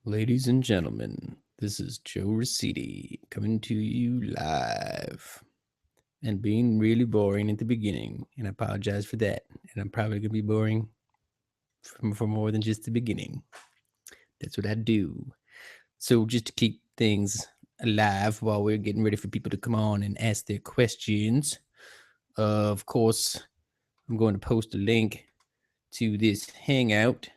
Ladies and gentlemen, this is Joe Rossetti coming to you live and being really boring at the beginning. And I apologize for that. And I'm probably going to be boring for more than just the beginning. That's what I do. So, just to keep things alive while we're getting ready for people to come on and ask their questions, of course, I'm going to post a link to this hangout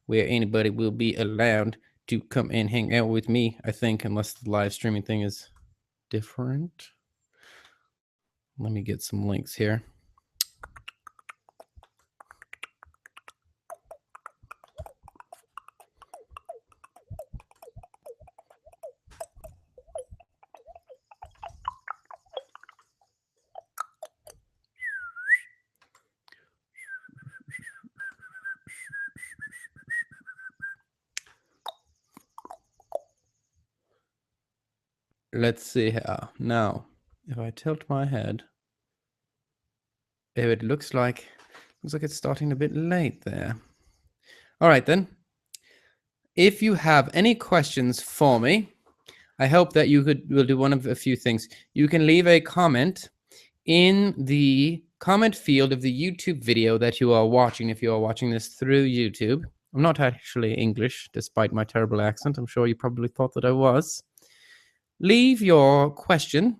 where anybody will be allowed to come and hang out with me, I think, unless the live streaming thing is different. Let me get some links here. Let's see here. Now, if I tilt my head, it looks like it's starting a bit late there. All right then. If you have any questions for me, I hope that will do one of a few things. You can leave a comment in the comment field of the YouTube video that you are watching, if you are watching this through YouTube. I'm not actually English, despite my terrible accent. I'm sure you probably thought that I was. Leave your question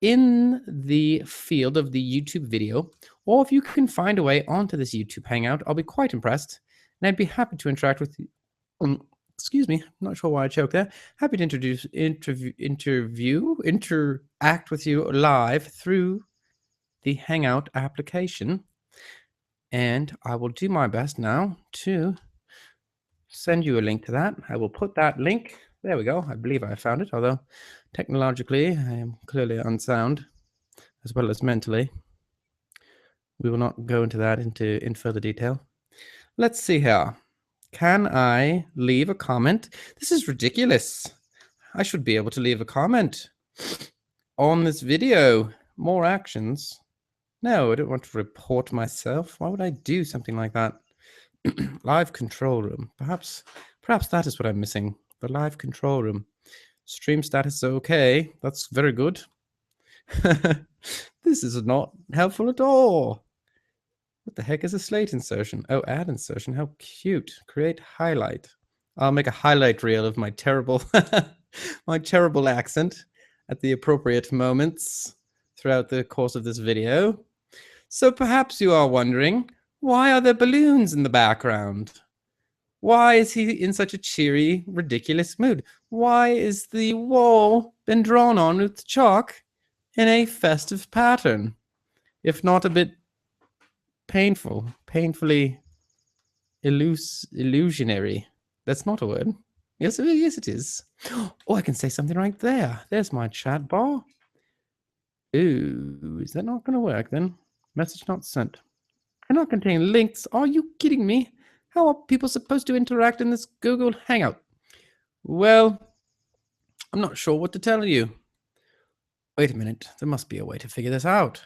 in the field of the YouTube video, or if you can find a way onto this YouTube Hangout, I'll be quite impressed, and I'd be happy to interact with you. Excuse me, I'm not sure why I choked there. Happy to interact with you live through the Hangout application. And I will do my best now to send you a link to that. I will put that link. There we go. I believe I found it, although technologically I am clearly unsound as well as mentally. We will not go into that in further detail. Let's see here. Can I leave a comment? This is ridiculous. I should be able to leave a comment on this video. More actions. No, I don't want to report myself. Why would I do something like that? Live control room. Perhaps that is what I'm missing. The live control room. Stream status okay. That's very good. This is not helpful at all. What the heck is a slate insertion? Oh, add insertion. How cute. Create highlight. I'll make a highlight reel of my terrible my terrible accent at the appropriate moments throughout the course of this video. So perhaps you are wondering, why are there balloons in the background? Why is he in such a cheery, ridiculous mood? Why is the wall been drawn on with chalk in a festive pattern, if not a bit painfully illusionary? That's not a word. Yes, it is. Oh, I can say something right there. There's my chat bar. Ooh, is that not going to work then? Message not sent. Cannot contain links. Are you kidding me? How are people supposed to interact in this Google Hangout? Well, I'm not sure what to tell you. Wait a minute. There must be a way to figure this out.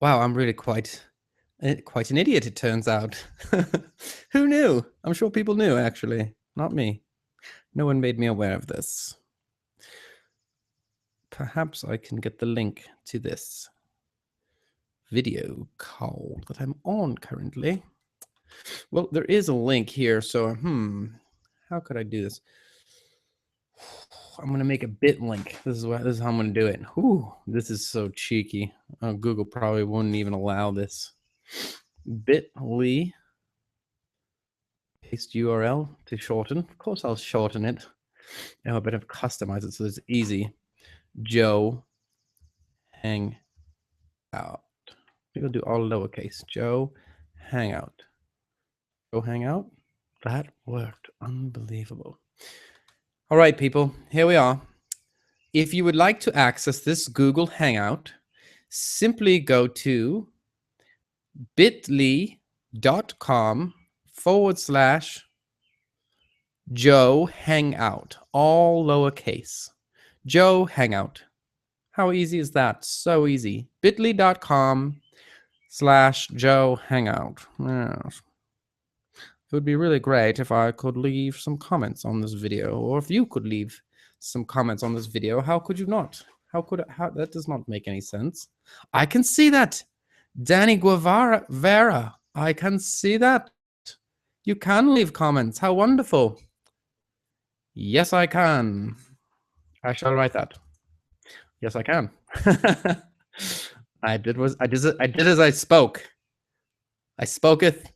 Wow, I'm really quite an idiot, it turns out. Who knew? I'm sure people knew, actually. Not me. No one made me aware of this. Perhaps I can get the link to this video call that I'm on currently. Well, there is a link here, so how could I do this? I'm gonna make a bit link. This is how I'm gonna do it. Whew, this is so cheeky. Google probably wouldn't even allow this. Bit.ly, paste URL to shorten. Of course, I'll shorten it. Now I better customize it so it's easy. Joe Hangout. We'll do all lowercase. Joe Hangout. Joe Hangout. That worked. Unbelievable. All right, people, here we are. If you would like to access this Google Hangout, simply go to bit.ly.com/Joe Hangout, all lowercase. Joe Hangout. How easy is that? So easy. bit.ly.com/Joe Hangout. Yes. It would be really great if I could leave some comments on this video, or if you could leave some comments on this video. How could you not? How that does not make any sense. I can see that. Danny Guevara, I can see that. You can leave comments. How wonderful. Yes, I can. I shall write that. Yes, I can. I did as I spoke. I spoketh.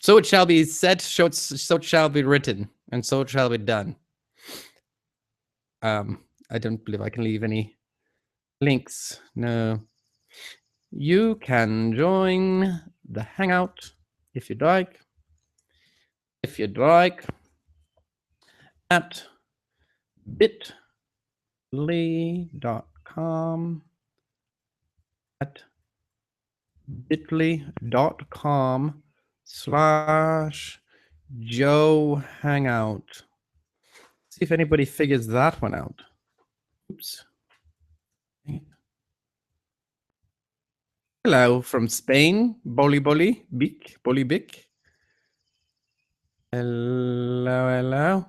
So it shall be said, so it shall be written, and so it shall be done. I don't believe I can leave any links. No. You can join the Hangout if you'd like. If you'd like. At bit.ly.com. At bit.ly.com/Joe Hangout. See if anybody figures that one out. Oops. Hello from Spain, Boli Bic. Hello.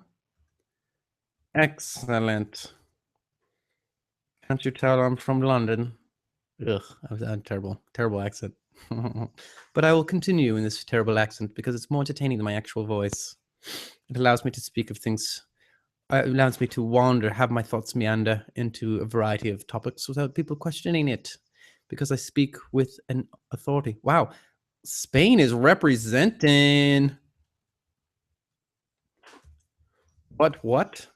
Excellent. Can't you tell I'm from London? Ugh, I was a terrible accent. But I will continue in this terrible accent because it's more entertaining than my actual voice. It allows me to speak of things. It allows me to wander, have my thoughts meander into a variety of topics without people questioning it, because I speak with an authority. Wow, Spain is representing. What?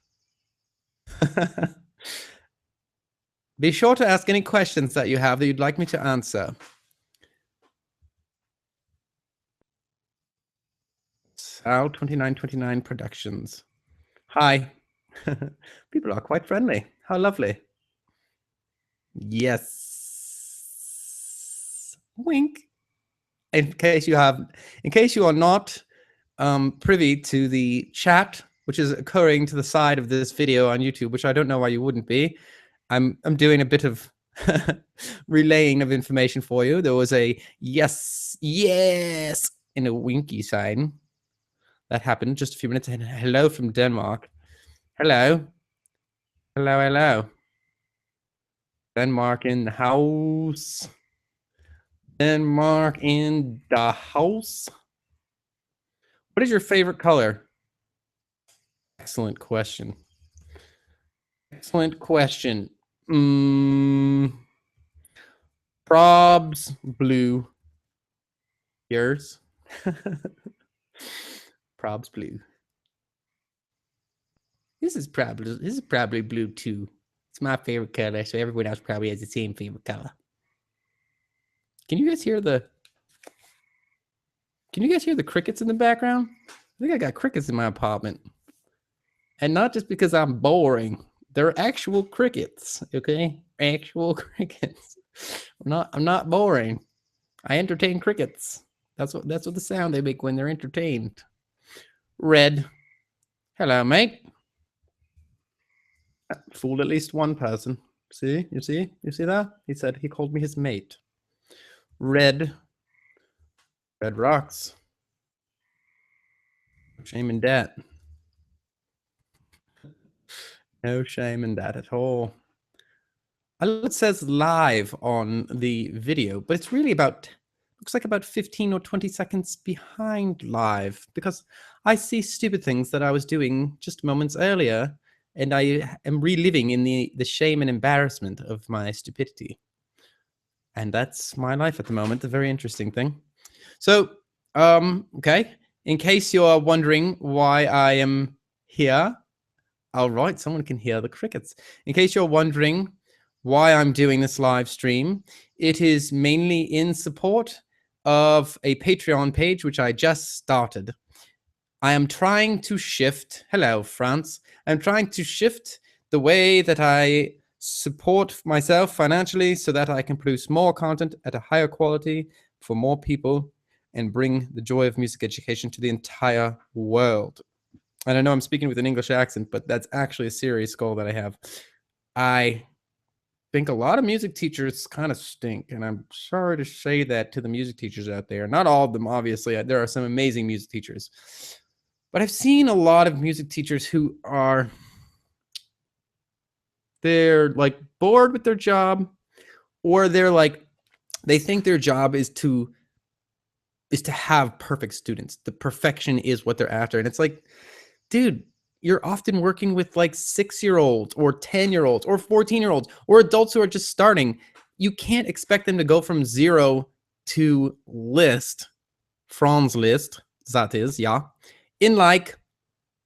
Be sure to ask any questions that you have that you'd like me to answer. Sal 2929 Productions. Hi. People are quite friendly. How lovely. Yes. Wink. In case you are not privy to the chat, which is occurring to the side of this video on YouTube, which I don't know why you wouldn't be. I'm doing a bit of relaying of information for you. There was a yes in a winky sign that happened just a few minutes ahead. Hello from Denmark. Hello. Denmark in the house. Denmark in the house. What is your favorite color? Excellent question. Probs blue. Yours? Probs blue. This is probably blue too. It's my favorite color, so everyone else probably has the same favorite color. Can you guys hear the crickets in the background? I think I got crickets in my apartment. And not just because I'm boring. They're actual crickets, okay? Actual crickets. I'm not boring. I entertain crickets. That's what the sound they make when they're entertained. Red. Hello, mate. Fooled at least one person. See, you see that? He said he called me his mate. Red rocks. No shame in that. No shame in that at all. It says live on the video, but it's really looks like about 15 or 20 seconds behind live, because I see stupid things that I was doing just moments earlier, and I am reliving in the shame and embarrassment of my stupidity. And that's my life at the moment, a very interesting thing. So, okay, in case you are wondering why I am here, all right, someone can hear the crickets. In case you're wondering why I'm doing this live stream, it is mainly in support of a Patreon page, which I just started. I am trying to shift, hello, France. I'm trying to shift the way that I support myself financially so that I can produce more content at a higher quality for more people and bring the joy of music education to the entire world. And I know I'm speaking with an English accent, but that's actually a serious goal that I have. I think a lot of music teachers kind of stink, and I'm sorry to say that to the music teachers out there. Not all of them, obviously. There are some amazing music teachers. But I've seen a lot of music teachers who are, they're like bored with their job, or they're like, they think their job is to have perfect students. The perfection is what they're after. And it's like, dude, you're often working with like 6-year-olds or 10-year-olds or 14-year-olds or adults who are just starting. You can't expect them to go from 0 to Franz Liszt, that is, yeah, in like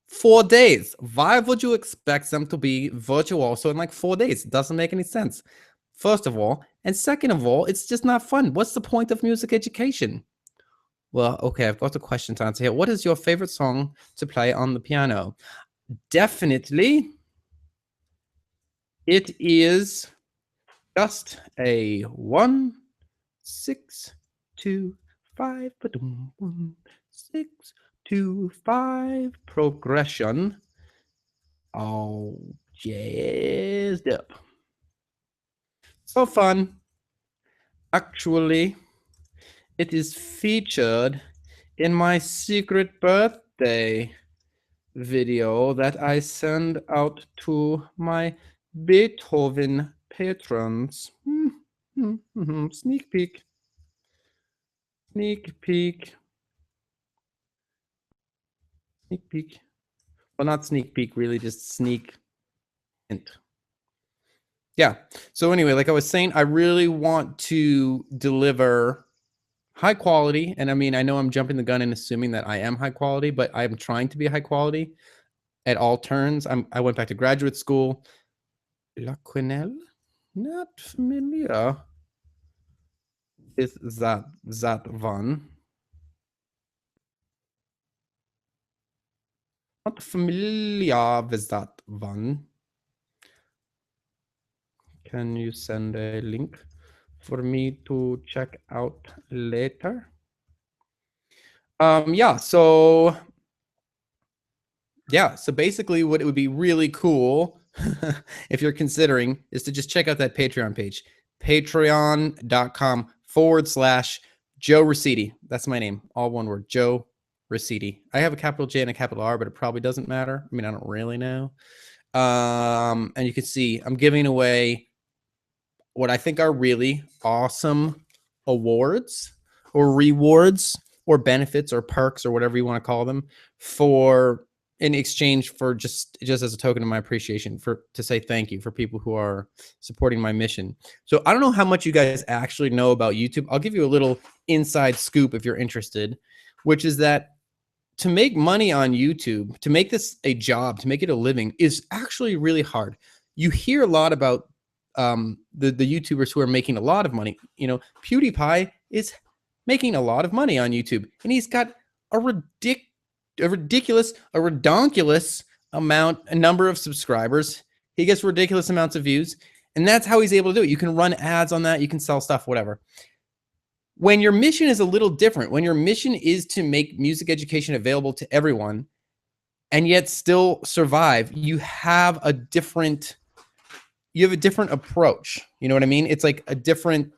4 days. Why would you expect them to be virtuoso in like 4 days? It doesn't make any sense, first of all. And second of all, it's just not fun. What's the point of music education? Well, okay, I've got a question to answer here. What is your favorite song to play on the piano? Definitely, it is just a 1, 6, 2, 5, 6, 2, 5 progression. All jazzed up. So fun. Actually, it is featured in my secret birthday video that I send out to my Beethoven patrons. Sneak peek. Sneak peek. Sneak peek. Well, not sneak peek, really, just sneak hint. Yeah. So anyway, like I was saying, I really want to deliver high quality. And I mean, I know I'm jumping the gun and assuming that I am high quality, but I'm trying to be high quality at all turns. I went back to graduate school. La Quenelle? Not familiar with that one. Not familiar with that one. Can you send a link for me to check out later? Yeah, so basically what it would be really cool if you're considering is to just check out that Patreon page, patreon.com/Joe Rositi. That's my name, all one word, Joe Rositi. I have a capital J and a capital R, but it probably doesn't matter. I mean, I don't really know. And you can see I'm giving away what I think are really awesome awards or rewards or benefits or perks or whatever you want to call them, for in exchange for just as a token of my appreciation, to say thank you for people who are supporting my mission. So I don't know how much you guys actually know about YouTube. I'll give you a little inside scoop if you're interested, which is that to make money on YouTube, to make this a job, to make it a living, is actually really hard. You hear a lot about the YouTubers who are making a lot of money. You know, PewDiePie is making a lot of money on YouTube, and he's got a redonkulous number of subscribers. He gets ridiculous amounts of views, and that's how he's able to do it. You can run ads on that. You can sell stuff, whatever. When your mission is a little different, when your mission is to make music education available to everyone, and yet still survive. You have a different approach. You know what I mean? It's like a different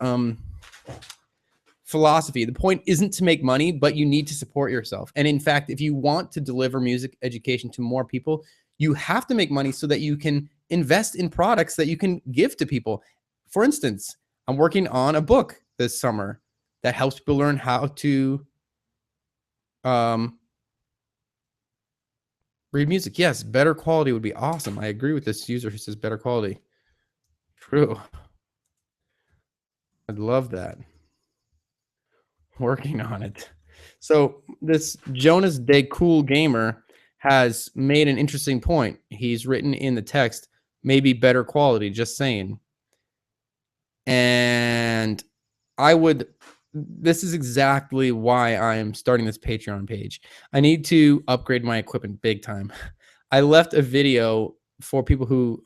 philosophy. The point isn't to make money, but you need to support yourself. And in fact, if you want to deliver music education to more people, you have to make money so that you can invest in products that you can give to people. For instance, I'm working on a book this summer that helps people learn how to read music. Yes, better quality would be awesome. I agree with this user who says better quality. True. I'd love that. Working on it. So this Jonas Day Cool Gamer has made an interesting point. He's written in the text, maybe better quality, just saying. And this is exactly why I am starting this Patreon page. I need to upgrade my equipment big time. I left a video for people who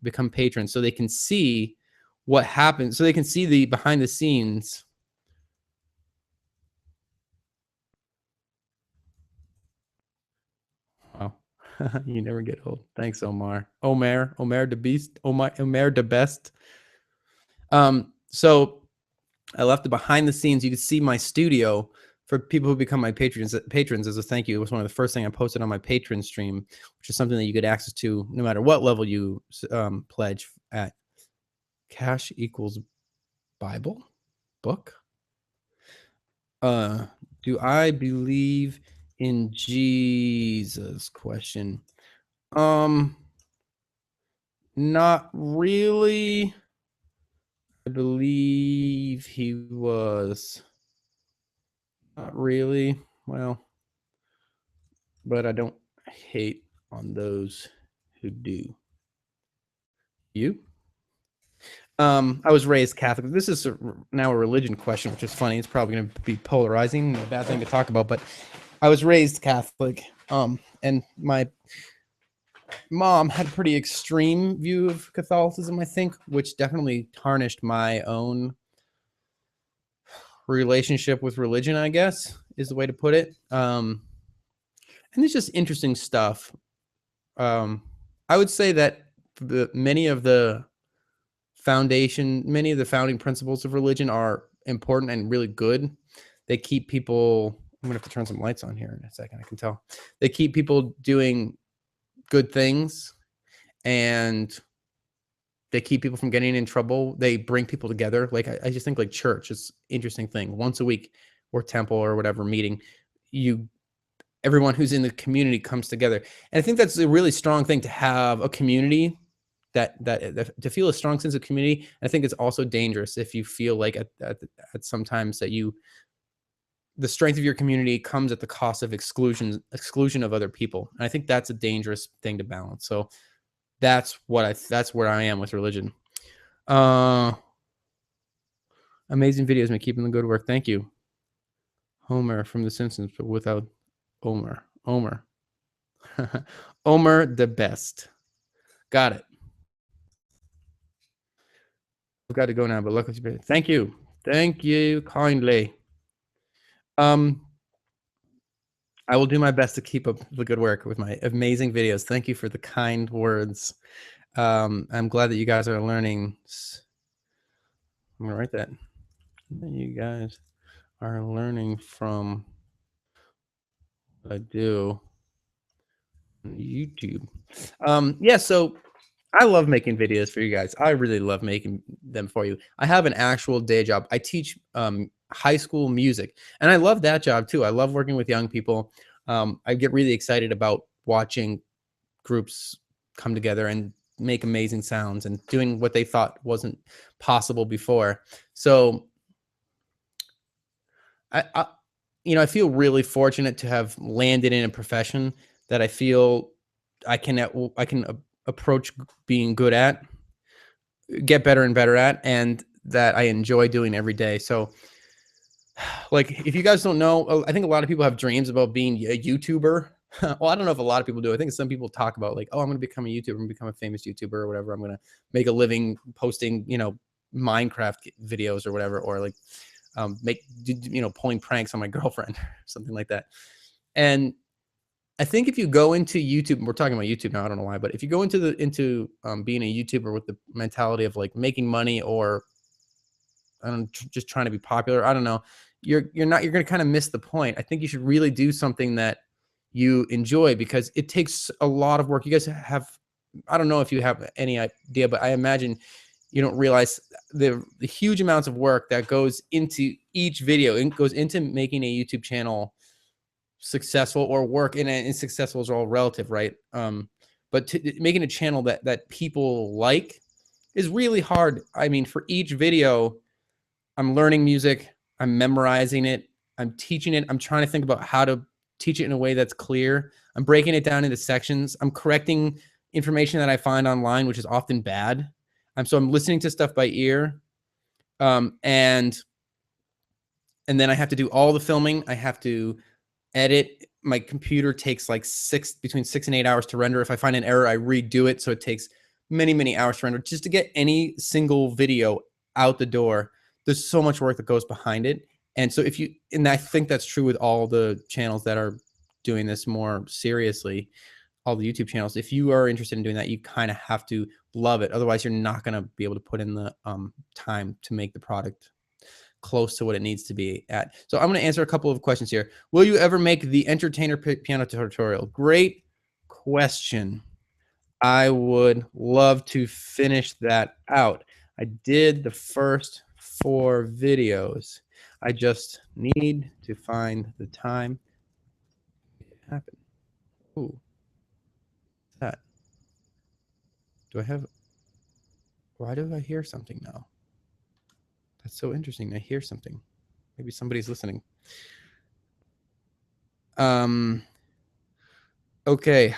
become patrons so they can see what happens, so they can see the behind the scenes. Wow. You never get old. Thanks, Omar. Omer the Beast. Omer the Best. So I left the behind the scenes. You can see my studio for people who become my patrons as a thank you. It was one of the first things I posted on my Patreon stream, which is something that you get access to no matter what level you pledge at. Cash equals Bible book. Do I believe in Jesus? Question. Not really. I believe he was. Not really. Well, but I don't hate on those who do. You? I was raised Catholic. This is now a religion question, which is funny. It's probably going to be polarizing, a bad thing to talk about, but I was raised Catholic. And my mom had a pretty extreme view of Catholicism, I think, which definitely tarnished my own relationship with religion, I guess, is the way to put it. And it's just interesting stuff. I would say that many of the founding principles of religion are important and really good. They keep people, I'm gonna have to turn some lights on here in a second. I can tell they keep people doing good things, and they keep people from getting in trouble. They bring people together. Like I just think like church is an interesting thing. Once a week, or temple or whatever meeting, everyone who's in the community comes together. And I think that's a really strong thing, to have a community that to feel a strong sense of community. I think it's also dangerous if you feel like at sometimes that the strength of your community comes at the cost of exclusion of other people. And I think that's a dangerous thing to balance. So that's where I am with religion. Amazing videos, man. Keeping the good work. Thank you. Homer from The Simpsons, but without Omer. Omer the Best. Got it. I've got to go now, but look, thank you. Thank you kindly. I will do my best to keep up the good work with my amazing videos. Thank you for the kind words. I'm glad that you guys are learning. I'm gonna write that. You guys are learning from what I do on YouTube. Yeah, so I love making videos for you guys. I really love making them for you. I have an actual day job. I teach high school music, and I love that job too. I love working with young people. I get really excited about watching groups come together and make amazing sounds and doing what they thought wasn't possible before. So I feel really fortunate to have landed in a profession that I feel I can approach being good at, get better and better at, and that I enjoy doing every day. So like, if you guys don't know, I think a lot of people have dreams about being a YouTuber. Well, I don't know if a lot of people do. I think some people talk about like, oh, I'm going to become a YouTuber, I'm going to become a famous YouTuber or whatever. I'm going to make a living posting, Minecraft videos or whatever, or like pulling pranks on my girlfriend or something like that. And I think if you go into YouTube, we're talking about YouTube now, I don't know why, but if you go into being a YouTuber with the mentality of like making money or just trying to be popular, I don't know, you're going to kind of miss the point. I think you should really do something that you enjoy, because it takes a lot of work. You guys have, I don't know if you have any idea, but I imagine you don't realize the huge amounts of work that goes into each video. It goes into making a YouTube channel successful or work, and successful is all relative, right? But making a channel that people like is really hard. I mean, for each video, I'm learning music, I'm memorizing it, I'm teaching it, I'm trying to think about how to teach it in a way that's clear. I'm breaking it down into sections. I'm correcting information that I find online, which is often bad. So I'm listening to stuff by ear, and then I have to do all the filming. I have to edit. My computer takes like between 6 and 8 hours to render. If I find an error, I redo it. So it takes many, many hours to render just to get any single video out the door. There's so much work that goes behind it. And so and I think that's true with all the channels that are doing this more seriously, all the YouTube channels. If you are interested in doing that, you kind of have to love it. Otherwise, you're not going to be able to put in the time to make the product close to what it needs to be at. So I'm going to answer a couple of questions here. Will you ever make the entertainer piano tutorial? Great question. I would love to finish that out. I did the first 4 videos. I just need to find the time to make it happen. Ooh, what's that? Why do I hear something now? That's so interesting. I hear something. Maybe somebody's listening. Okay,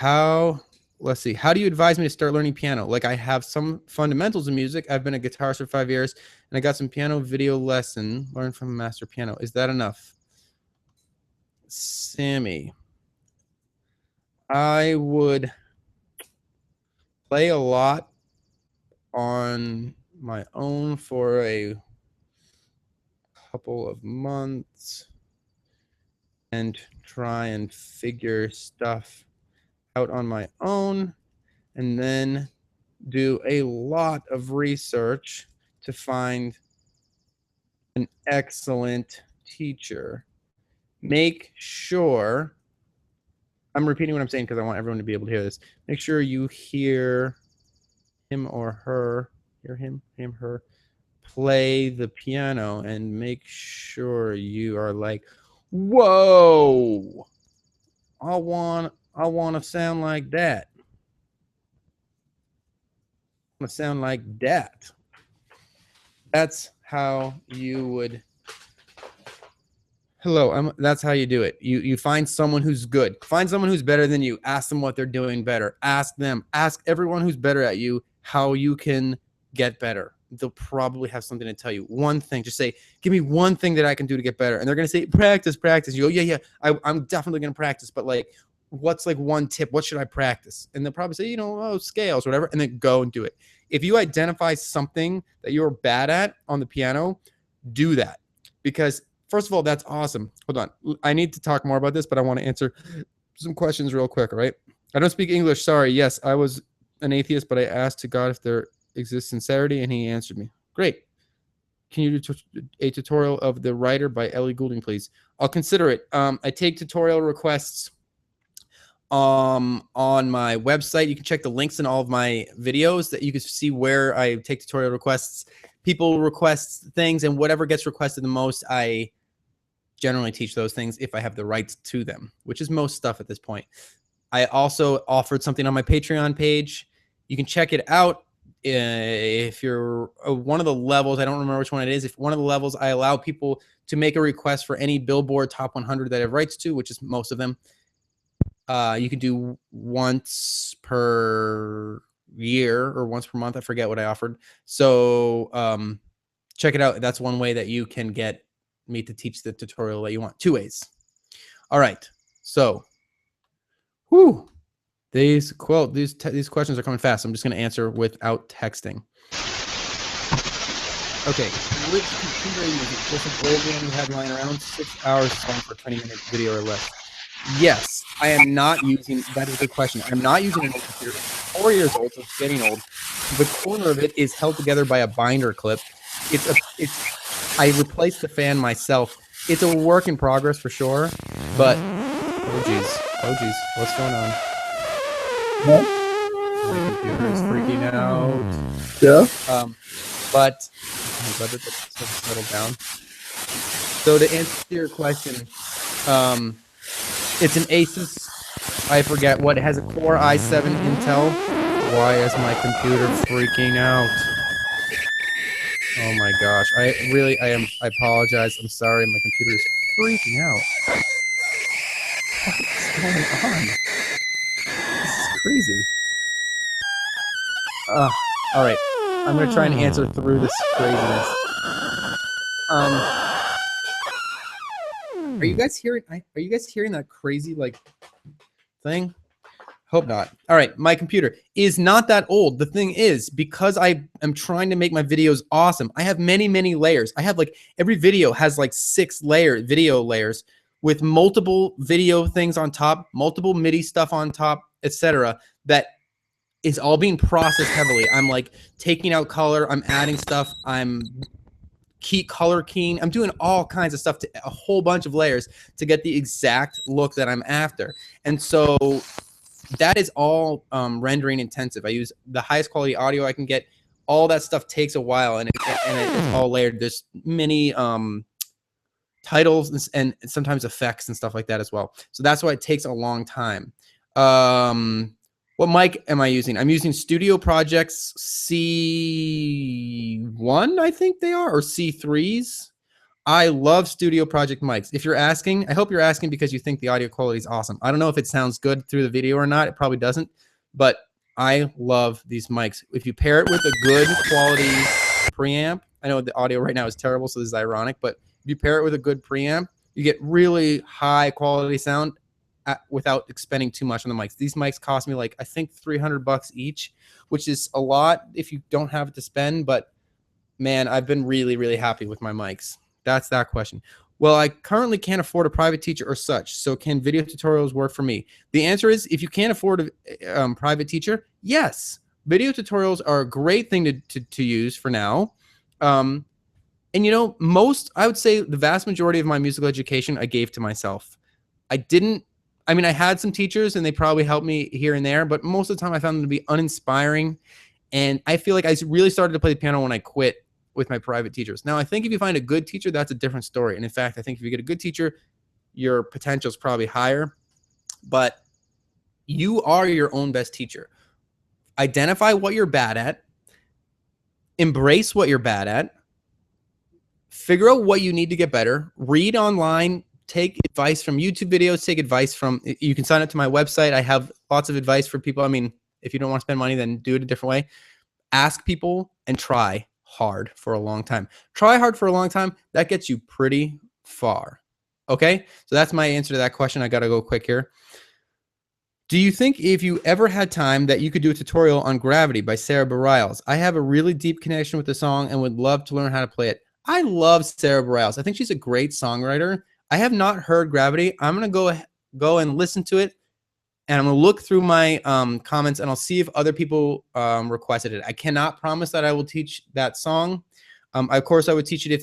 let's see. How do you advise me to start learning piano? Like, I have some fundamentals of music. I've been a guitarist for 5 years, and I got some piano video lesson, learned from a master piano. Is that enough? Sammy, I would play a lot on my own for a couple of months and try and figure stuff out on my own, and then do a lot of research to find an excellent teacher. Make sure, I'm repeating what I'm saying because I want everyone to be able to hear this. Make sure you hear him or her, her, play the piano, and make sure you are like, whoa, I want to sound like that. I want to sound like that. That's how you would. Hello, that's how you do it. You find someone who's good. Find someone who's better than you. Ask them what they're doing better. Ask them. Ask everyone who's better at you how you can get better. They'll probably have something to tell you. One thing. Just say, give me one thing that I can do to get better. And they're going to say, practice, practice. You go, yeah, I'm definitely going to practice. But like, what's like one tip? What should I practice? And they'll probably say, scales, whatever. And then go and do it. If you identify something that you're bad at on the piano, do that. Because first of all, that's awesome. Hold on. I need to talk more about this, but I want to answer some questions real quick, all right? I don't speak English. Sorry. Yes, I was an atheist, but I asked to God if there exists sincerity, and he answered me. Great. Can you do a tutorial of The Writer by Ellie Goulding, please? I'll consider it. I take tutorial requests on my website. You can check the links in all of my videos that you can see where I take tutorial requests. People request things, and whatever gets requested the most, I generally teach those things if I have the rights to them, which is most stuff at this point. I also offered something on my Patreon page. You can check it out. If you're one of the levels, I don't remember which one it is. If one of the levels, I allow people to make a request for any Billboard Top 100 that I have rights to, which is most of them. You can do once per year or once per month. I forget what I offered. So check it out. That's one way that you can get me to teach the tutorial that you want. 2 ways. All right. So, these questions are coming fast. I'm just going to answer without texting. Okay. Which computer are you using? Just an old one you had lying around? 6 hours long for a 20-minute video or less. Yes, I am not using. That is a good question. I'm not using an old computer. It's 4 years old, so it's getting old. The corner of it is held together by a binder clip. I replaced the fan myself. It's a work in progress for sure, but oh geez, what's going on? Huh? My computer is freaking out. Yeah. But I'm glad that sort of settled down. So to answer your question, it's an Asus. I forget what it has, a Core i7 Intel. Why is my computer freaking out? Oh my gosh. I apologize. I'm sorry. My computer is freaking out. What's going on? This is crazy. All right. I'm going to try and answer through this craziness. Are you guys hearing that crazy like thing? Hope not. All right, my computer is not that old. The thing is, because I am trying to make my videos awesome, I have many, many layers. I have like every video has like 6 video layers with multiple video things on top, multiple MIDI stuff on top, etc. That is all being processed heavily. I'm like taking out color, I'm adding stuff, I'm color keying. I'm doing all kinds of stuff to a whole bunch of layers to get the exact look that I'm after. And so that is all rendering intensive. I use the highest quality audio I can get. All that stuff takes a while, and it's all layered. There's many titles and sometimes effects and stuff like that as well. So that's why it takes a long time. What mic am I using? I'm using Studio Projects C1, I think they are, or C3s. I love Studio Project mics. If you're asking, I hope you're asking because you think the audio quality is awesome. I don't know if it sounds good through the video or not. It probably doesn't, but I love these mics. If you pair it with a good quality preamp, I know the audio right now is terrible, so this is ironic, but if you pair it with a good preamp, you get really high quality sound without expending too much on the mics. These mics cost me like, I think $300 each, which is a lot if you don't have it to spend, but man, I've been really, really happy with my mics. That's that question. Well, I currently can't afford a private teacher or such, so can video tutorials work for me? The answer is, if you can't afford a private teacher, yes. Video tutorials are a great thing to use for now. And you know, I would say the vast majority of my musical education I gave to myself. I had some teachers and they probably helped me here and there, but most of the time I found them to be uninspiring. And I feel like I really started to play the piano when I quit with my private teachers. Now, I think if you find a good teacher, that's a different story. And in fact, I think if you get a good teacher, your potential is probably higher. But you are your own best teacher. Identify what you're bad at. Embrace what you're bad at. Figure out what you need to get better. Read online. Take advice from YouTube videos. Take advice from, you can sign up to my website. I have lots of advice for people. I mean, if you don't want to spend money, then do it a different way. Ask people and try hard for a long time. Try hard for a long time. That gets you pretty far. Okay? So that's my answer to that question. I got to go quick here. Do you think if you ever had time that you could do a tutorial on Gravity by Sarah Bareilles? I have a really deep connection with the song and would love to learn how to play it. I love Sarah Bareilles. I think she's a great songwriter. I have not heard Gravity. I'm going to go and listen to it. And I'm going to look through my comments and I'll see if other people requested it. I cannot promise that I will teach that song. Of course, I would teach it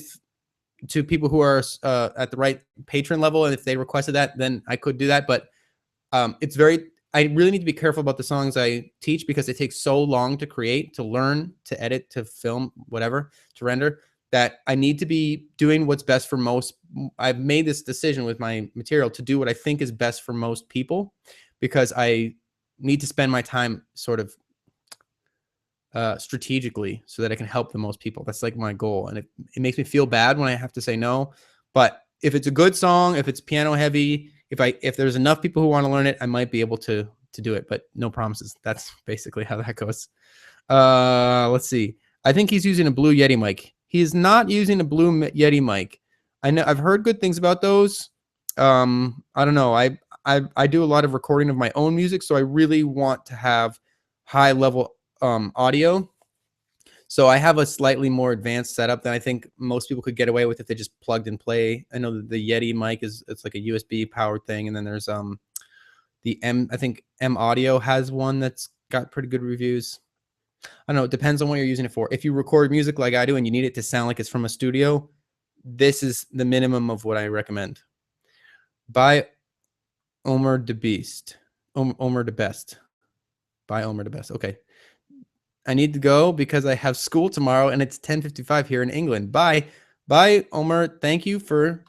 to people who are at the right patron level. And if they requested that, then I could do that. But I really need to be careful about the songs I teach because it takes so long to create, to learn, to edit, to film, whatever, to render, that I need to be doing what's best for most. I've made this decision with my material to do what I think is best for most people, because I need to spend my time sort of strategically so that I can help the most people. That's like my goal. And it makes me feel bad when I have to say no. But if it's a good song, if it's piano heavy, if there's enough people who want to learn it, I might be able to do it, but no promises. That's basically how that goes. Let's see. I think he's using a Blue Yeti mic. He is not using a Blue Yeti mic. I know I've heard good things about those. I don't know. I do a lot of recording of my own music, so I really want to have high level audio. So I have a slightly more advanced setup than I think most people could get away with if they just plugged and play. I know that the Yeti mic it's like a USB powered thing, and then there's I think M Audio has one that's got pretty good reviews. I don't know, it depends on what you're using it for. If you record music like I do and you need it to sound like it's from a studio, this is the minimum of what I recommend. Buy Omer the Beast. Omer the Best. Buy Omer the Best. Okay. I need to go because I have school tomorrow and it's 10:55 here in England. Bye. Bye, Omer. Thank you for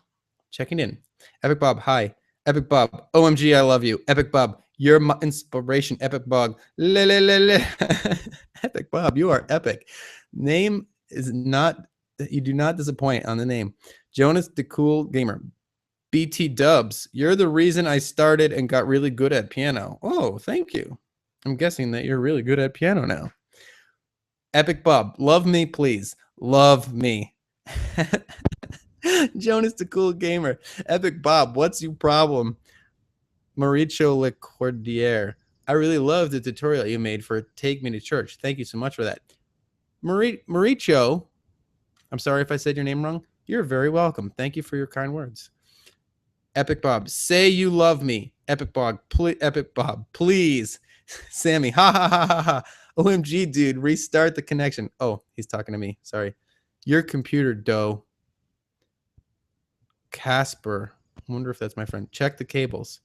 checking in. Epic Bob, hi. Epic Bob, OMG, I love you. Epic Bob, you're my inspiration. Epic Bob, Epic Bob, you are epic. Name is not, you do not disappoint on the name. Jonas the Cool Gamer, BT Dubs, you're the reason I started and got really good at piano. Oh, thank you. I'm guessing that you're really good at piano now. Epic Bob, love me, please. Love me. Jonas the Cool Gamer. Epic Bob, what's your problem? Mauricio Le Cordier. I really love the tutorial you made for Take Me to Church. Thank you so much for that. Mauricio, I'm sorry if I said your name wrong. You're very welcome. Thank you for your kind words. Epic Bob, say you love me. Epic Bob, please. Sammy, ha ha ha ha ha. OMG, dude, restart the connection. Oh, he's talking to me. Sorry. Your computer, dough. Casper. I wonder if that's my friend. Check the cables.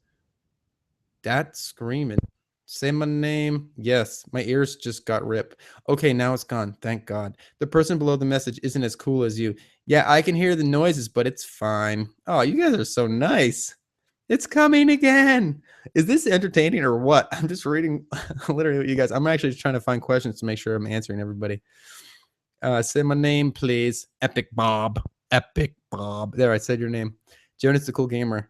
That's screaming. Say my name. Yes, my ears just got ripped. Okay, now it's gone. Thank God. The person below the message isn't as cool as you. Yeah, I can hear the noises, but it's fine. Oh, you guys are so nice. It's coming again. Is this entertaining or what? I'm just reading literally what you guys. I'm actually just trying to find questions to make sure I'm answering everybody. Say my name, please. Epic Bob. Epic Bob. There, I said your name. Jonas the Cool Gamer.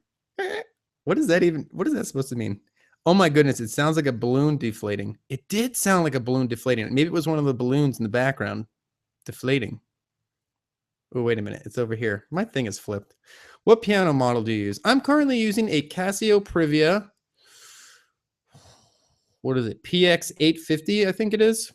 What is that even? What is that supposed to mean? Oh my goodness, it sounds like a balloon deflating. It did sound like a balloon deflating. Maybe it was one of the balloons in the background deflating. Oh, wait a minute. It's over here. My thing is flipped. What piano model do you use? I'm currently using a Casio Privia. What is it? PX 850, I think it is.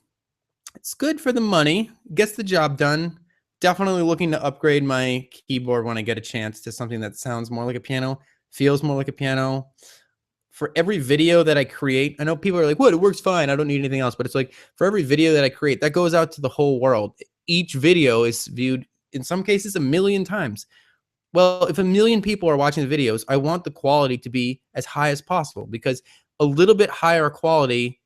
It's good for the money. Gets the job done. Definitely looking to upgrade my keyboard when I get a chance to something that sounds more like a piano, feels more like a piano. For every video that I create, I know people are like, what, it works fine. I don't need anything else. But it's like, for every video that I create, that goes out to the whole world. Each video is viewed, in some cases, 1 million times. Well, if 1 million people are watching the videos, I want the quality to be as high as possible, because a little bit higher quality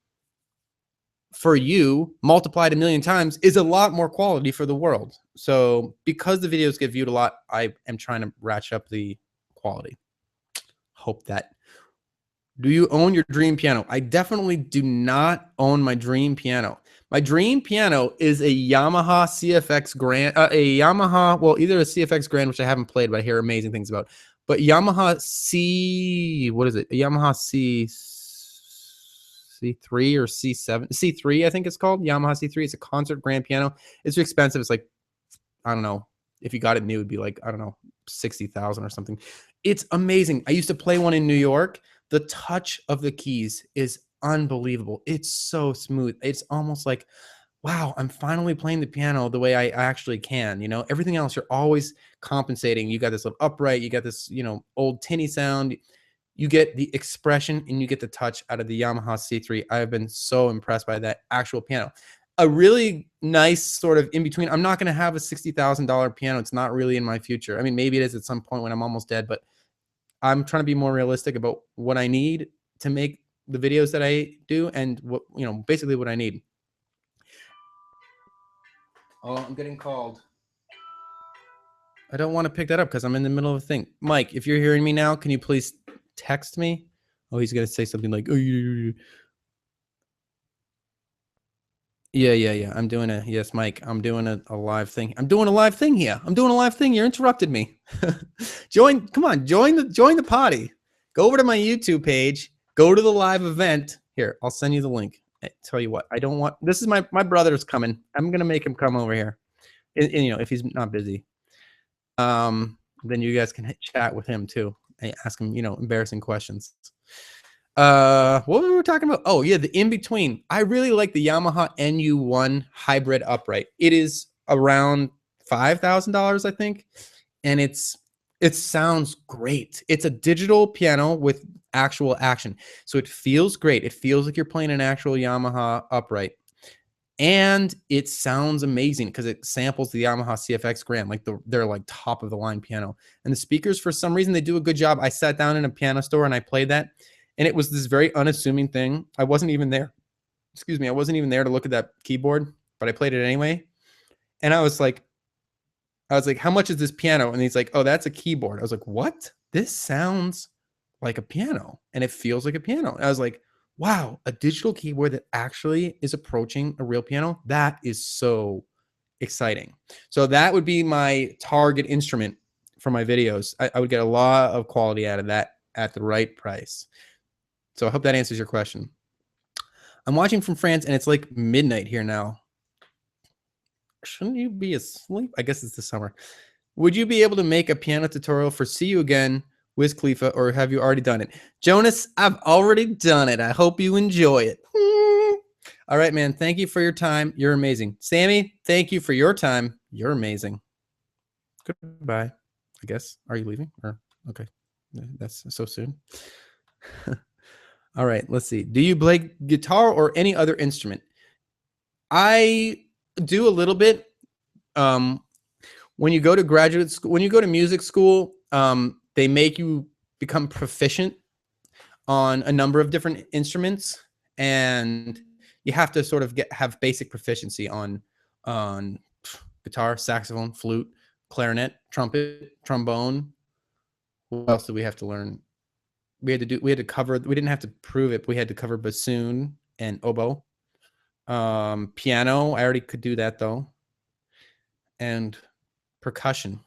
for you multiplied 1 million times is a lot more quality for the world. So because the videos get viewed a lot, I am trying to ratchet up the quality. Hope that. Do you own your dream piano? I definitely do not own my dream piano. My dream piano is a Yamaha CFX Grand, either a CFX Grand, which I haven't played, but I hear amazing things about. But Yamaha what is it? A Yamaha C3 or C7? C3, I think it's called. Yamaha C3. It's a concert grand piano. It's expensive. It's like, I don't know. If you got it new, it'd be like, I don't know, 60,000 or something. It's amazing. I used to play one in New York. The touch of the keys is unbelievable. It's so smooth. It's almost like, wow, I'm finally playing the piano the way I actually can. You know, everything else, you're always compensating. You got this little upright, you got this, old tinny sound. You get the expression and you get the touch out of the Yamaha C3. I've been so impressed by that actual piano. A really nice sort of in between. I'm not going to have a $60,000 piano. It's not really in my future. I mean, maybe it is at some point when I'm almost dead, but I'm trying to be more realistic about what I need to make the videos that I do and what, basically what I need. Oh, I'm getting called. I don't want to pick that up because I'm in the middle of a thing. Mike, if you're hearing me now, can you please text me? Oh, he's going to say something like, oh, yeah. I'm doing yes, Mike, I'm doing a live thing. I'm doing a live thing here. You interrupted me. Join the party. Go over to my YouTube page. Go to the live event. Here, I'll send you the link. I tell you what, this is my brother's coming. I'm going to make him come over here. And, if he's not busy. Then you guys can chat with him too. And ask him, embarrassing questions. What were we talking about? Oh yeah, the in between. I really like the Yamaha NU1 hybrid upright. It is around $5,000, I think, and it sounds great. It's a digital piano with actual action, so it feels great. It feels like you're playing an actual Yamaha upright, and it sounds amazing because it samples the Yamaha CFX Grand, like they're like top of the line piano. And the speakers, for some reason, they do a good job. I sat down in a piano store and I played that, and it was this very unassuming thing. I wasn't even there. Excuse me, I wasn't even there to look at that keyboard, but I played it anyway. And I was like, how much is this piano? And he's like, oh, that's a keyboard. I was like, what? This sounds like a piano and it feels like a piano. And I was like, wow, a digital keyboard that actually is approaching a real piano. That is so exciting. So that would be my target instrument for my videos. I would get a lot of quality out of that at the right price. So I hope that answers your question. I'm watching from France and it's like midnight here now. Shouldn't you be asleep? I guess it's the summer. Would you be able to make a piano tutorial for See You Again, Wiz Khalifa, or have you already done it? Jonas, I've already done it. I hope you enjoy it. All right, man. Thank you for your time. You're amazing. Sammy, thank you for your time. You're amazing. Goodbye. I guess. Are you leaving? Or okay. That's so soon. All right, let's see. Do you play guitar or any other instrument? I do a little bit. When you go to graduate school, when you go to music school, they make you become proficient on a number of different instruments, and you have to sort of have basic proficiency on guitar, saxophone, flute, clarinet, trumpet, trombone. What else did we have to learn? We had to cover. We didn't have to prove it. But we had to cover bassoon and oboe. Piano, I already could do that though, and percussion.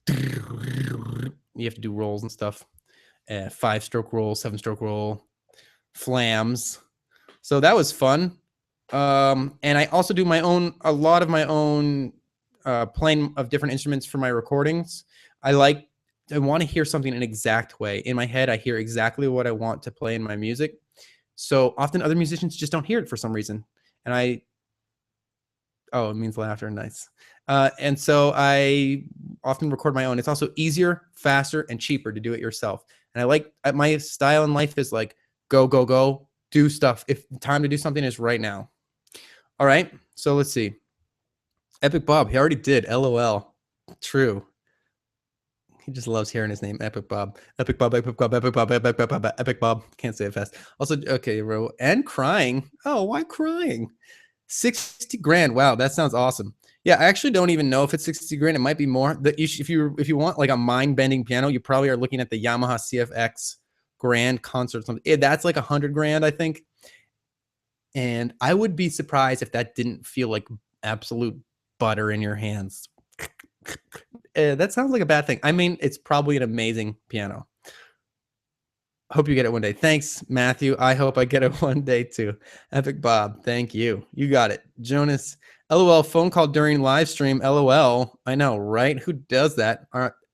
You have to do rolls and stuff. 5-stroke roll, 7-stroke roll, flams. So that was fun. And I also do a lot of my own playing of different instruments for my recordings. I want to hear something in an exact way. In my head, I hear exactly what I want to play in my music. So often other musicians just don't hear it for some reason. And oh, it means laughter. Nice. And so I often record my own. It's also easier, faster, and cheaper to do it yourself. And I like my style in life is like, go, go, go, do stuff. If time to do something is right now. All right. So let's see. Epic Bob. He already did. LOL. True. He just loves hearing his name. Epic Bob. Epic Bob. Epic Bob. Epic Bob. Epic Bob. Epic Bob. Can't say it fast. Also, okay, bro. And crying. Oh, why crying? 60 grand. Wow, that sounds awesome. Yeah, I actually don't even know if it's 60 grand. It might be more. If you want like a mind-bending piano, you probably are looking at the Yamaha CFX Grand Concert. Something. That's like 100 grand, I think. And I would be surprised if that didn't feel like absolute butter in your hands. That sounds like a bad thing. I mean, it's probably an amazing piano. Hope you get it one day. Thanks, Matthew. I hope I get it one day too. Epic Bob, thank you. You got it. Jonas, LOL, phone call during live stream. LOL. I know, right? Who does that?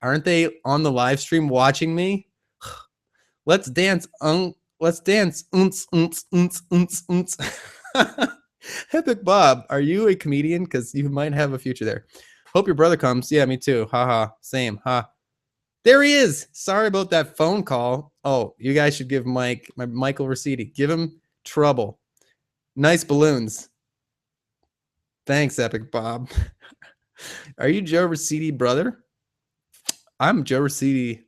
Aren't they on the live stream watching me? Let's dance. Let's dance. Unts, unts, unts, unts, unts. Epic Bob, are you a comedian? Because you might have a future there. Hope your brother comes. Yeah, me too. Haha. Same. Ha. There he is. Sorry about that phone call. Oh, you guys should give Michael Rossetti. Give him trouble. Nice balloons. Thanks, Epic Bob. Are you Joe Rossetti, brother? I'm Joe Rossetti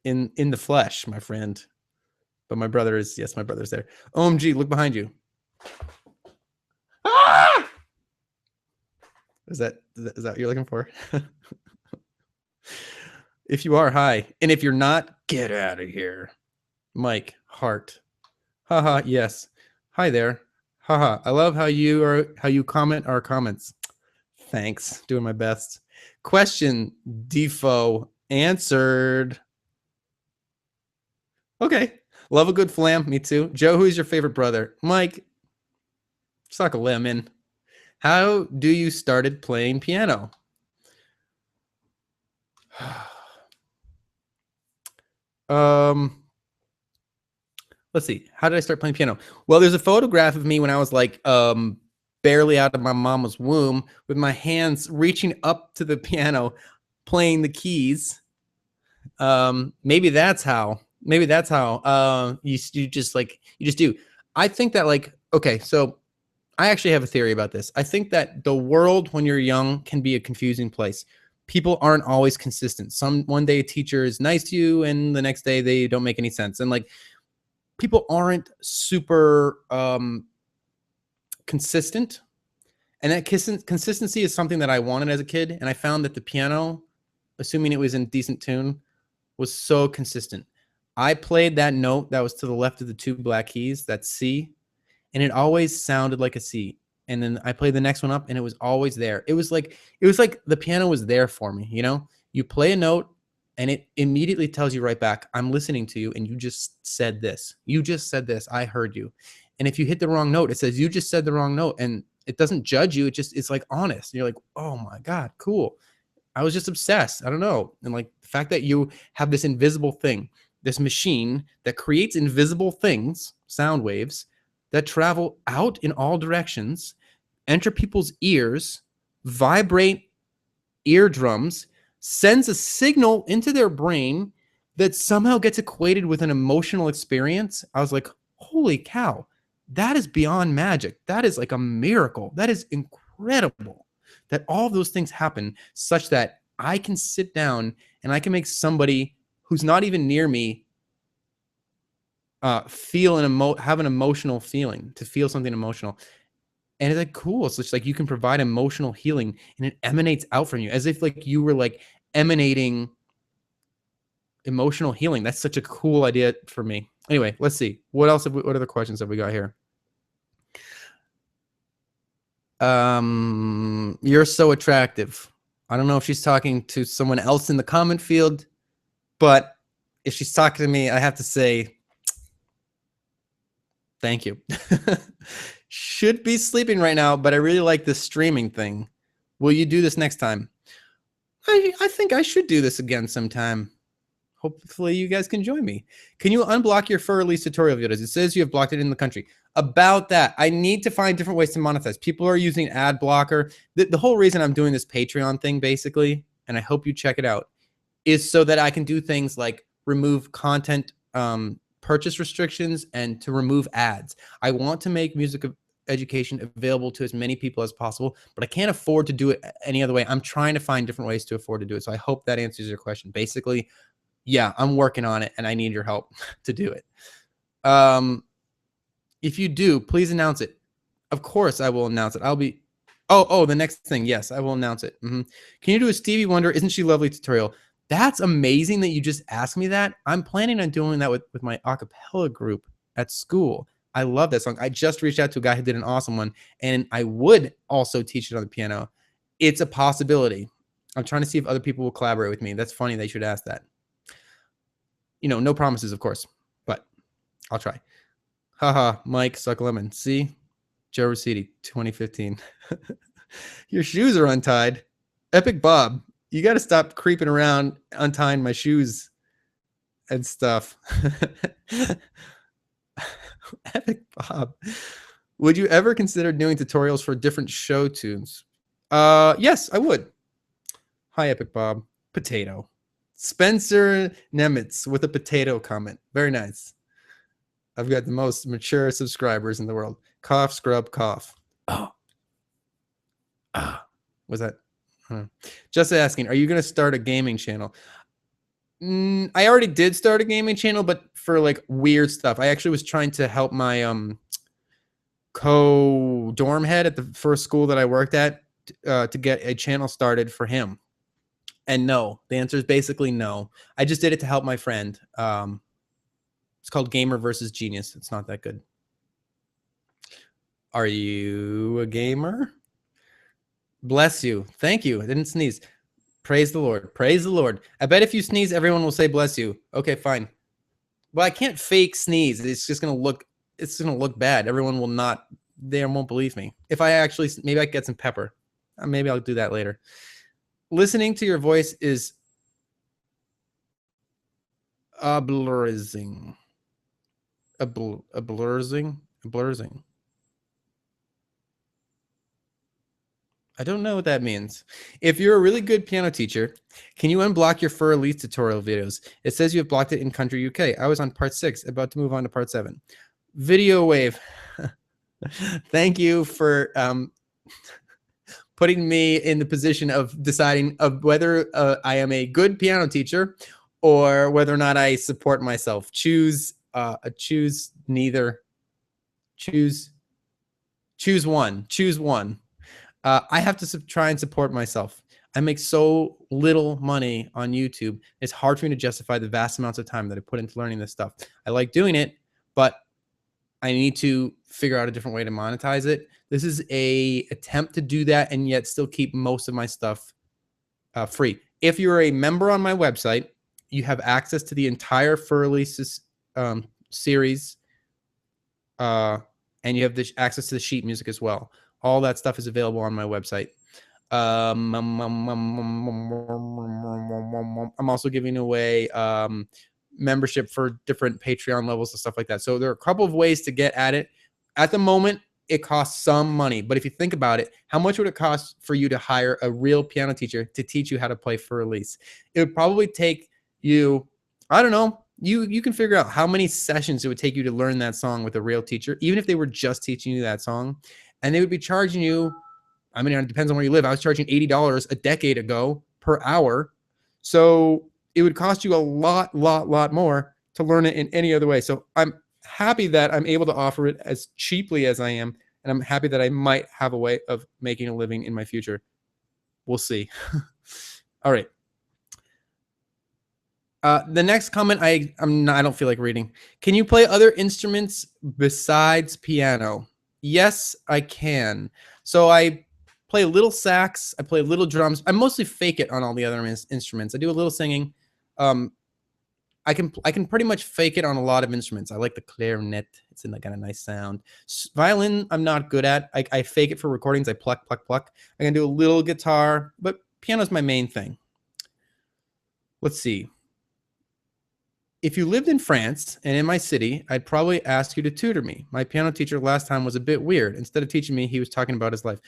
in the flesh, my friend. But my brother is, yes, my brother's there. OMG, look behind you. Ah! Is that what you're looking for? If you are, hi. And if you're not, get out of here. Mike, heart. Haha, yes. Hi there. Haha. I love how you comment our comments. Thanks. Doing my best. Question, Defo, answered. Okay. Love a good flam. Me too. Joe, who's your favorite brother? Mike. Suck a lemon. How do you started playing piano? Let's see. How did I start playing piano? Well, there's a photograph of me when I was like barely out of my mama's womb with my hands reaching up to the piano, playing the keys. Maybe that's how. Maybe that's how. You just like you just do. I think that like okay, so I actually have a theory about this. I think that the world when you're young can be a confusing place. People aren't always consistent. One day a teacher is nice to you, and the next day they don't make any sense. And like people aren't super consistent. And that consistency is something that I wanted as a kid. And I found that the piano, assuming it was in decent tune, was so consistent. I played that note that was to the left of the two black keys, that C, and it always sounded like a C. And then I played the next one up and it was always there. It was like the piano was there for me, you know? You play a note and it immediately tells you right back, I'm listening to you and you just said this. You just said this. I heard you. And if you hit the wrong note, it says you just said the wrong note, and it doesn't judge you. It's like honest. And you're like, "Oh my God, cool." I was just obsessed. I don't know. And like the fact that you have this invisible thing, this machine that creates invisible things, sound waves, that travel out in all directions, enter people's ears, vibrate eardrums, sends a signal into their brain that somehow gets equated with an emotional experience. I was like, holy cow, that is beyond magic. That is like a miracle. That is incredible that all those things happen such that I can sit down and I can make somebody who's not even near me feel have an emotional feeling, to feel something emotional. And it's like cool. So it's like you can provide emotional healing and it emanates out from you as if like you were like emanating emotional healing. That's such a cool idea for me. Anyway, let's see. What other questions have we got here? You're so attractive. I don't know if she's talking to someone else in the comment field, but if she's talking to me, I have to say, thank you. Should be sleeping right now, but I really like this streaming thing. Will you do this next time? I think I should do this again sometime. Hopefully you guys can join me. Can you unblock your fur release tutorial videos? It says you have blocked it in the country. About that, I need to find different ways to monetize. People are using ad blocker. The whole reason I'm doing this Patreon thing, basically, and I hope you check it out, is so that I can do things like remove content purchase restrictions and to remove ads. I want to make music education available to as many people as possible, but I can't afford to do it any other way. I'm trying to find different ways to afford to do it. So I hope that answers your question. Basically, yeah, I'm working on it and I need your help to do it. If you do, please announce it. Of course I will announce it. I'll be, oh, the next thing. Yes, I will announce it. Can you do a Stevie Wonder, Isn't She Lovely tutorial? That's amazing that you just asked me that. I'm planning on doing that with my acapella group at school. I love that song. I just reached out to a guy who did an awesome one, and I would also teach it on the piano. It's a possibility. I'm trying to see if other people will collaborate with me. That's funny they should ask that. You know, no promises, of course, but I'll try. Haha, Mike, suck lemon. See? Joe Rossetti, 2015. Your shoes are untied. Epic Bob, you got to stop creeping around untying my shoes and stuff. Epic Bob. Would you ever consider doing tutorials for different show tunes? Yes, I would. Hi, Epic Bob. Potato. Spencer Nemitz with a potato comment. Very nice. I've got the most mature subscribers in the world. Cough, scrub, cough. Oh. Was that? Just asking, are you going to start a gaming channel? I already did start a gaming channel, but for like weird stuff. I actually was trying to help my co-dorm head at the first school that I worked at to get a channel started for him. And no, the answer is basically no. I just did it to help my friend. It's called Gamer versus Genius. It's not that good. Are you a gamer? Bless you. Thank you. I didn't sneeze. Praise the Lord. Praise the Lord. I bet if you sneeze, everyone will say bless you. Okay, fine. Well, I can't fake sneeze. It's just going to look bad. Everyone will not, they won't believe me. If I actually, maybe I get some pepper. Maybe I'll do that later. Listening to your voice is obliterating. blurzing. I don't know what that means. If you're a really good piano teacher, can you unblock your for Elise tutorial videos? It says you have blocked it in country UK. I was on part 6, about to move on to part 7. Video wave. Thank you for putting me in the position of deciding of whether I am a good piano teacher or whether or not I support myself. Choose neither. Choose one. Choose one. I have to try and support myself. I make so little money on YouTube. It's hard for me to justify the vast amounts of time that I put into learning this stuff. I like doing it, but I need to figure out a different way to monetize it. This is a attempt to do that and yet still keep most of my stuff free. If you're a member on my website, you have access to the entire For Releases series, and you have access to the sheet music as well. All that stuff is available on my website. I'm also giving away membership for different Patreon levels and stuff like that. So there are a couple of ways to get at it. At the moment, it costs some money. But if you think about it, how much would it cost for you to hire a real piano teacher to teach you how to play For Release? It would probably take you, I don't know, you can figure out how many sessions it would take you to learn that song with a real teacher, even if they were just teaching you that song. And they would be charging you, I mean, it depends on where you live. I was charging $80 a decade ago per hour. So it would cost you a lot more to learn it in any other way. So I'm happy that I'm able to offer it as cheaply as I am. And I'm happy that I might have a way of making a living in my future. We'll see. All right. The next comment I don't feel like reading. Can you play other instruments besides piano? Yes, I can. So I play a little sax. I play a little drums. I mostly fake it on all the other instruments. I do a little singing. I can pretty much fake it on a lot of instruments. I like the clarinet. It's got a nice sound. Violin, I'm not good at. I fake it for recordings. I pluck. I can do a little guitar, but piano's my main thing. Let's see. If you lived in France and in my city, I'd probably ask you to tutor me. My piano teacher last time was a bit weird. Instead of teaching me, he was talking about his life.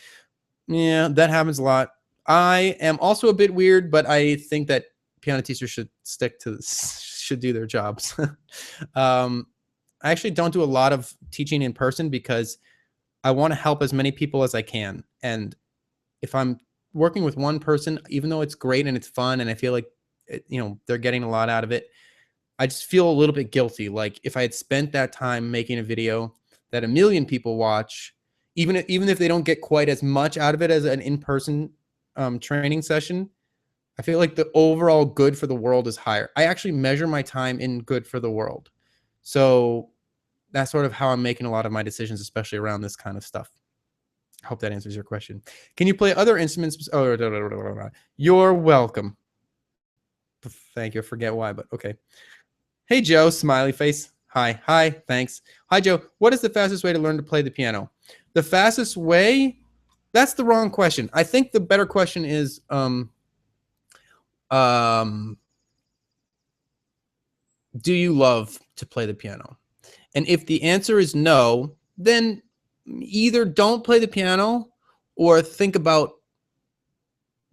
Yeah, that happens a lot. I am also a bit weird, but I think that piano teachers should do their jobs. I actually don't do a lot of teaching in person because I want to help as many people as I can. And if I'm working with one person, even though it's great and it's fun and I feel like they're getting a lot out of it, I just feel a little bit guilty. Like if I had spent that time making a video that 1 million people watch, even if they don't get quite as much out of it as an in-person training session, I feel like the overall good for the world is higher. I actually measure my time in good for the world. So that's sort of how I'm making a lot of my decisions, especially around this kind of stuff. I hope that answers your question. Can you play other instruments? Oh, you're welcome. Thank you. I forget why, but okay. Hey, Joe, smiley face. Hi, thanks. Hi, Joe. What is the fastest way to learn to play the piano? The fastest way? That's the wrong question. I think the better question is, do you love to play the piano? And if the answer is no, then either don't play the piano or think about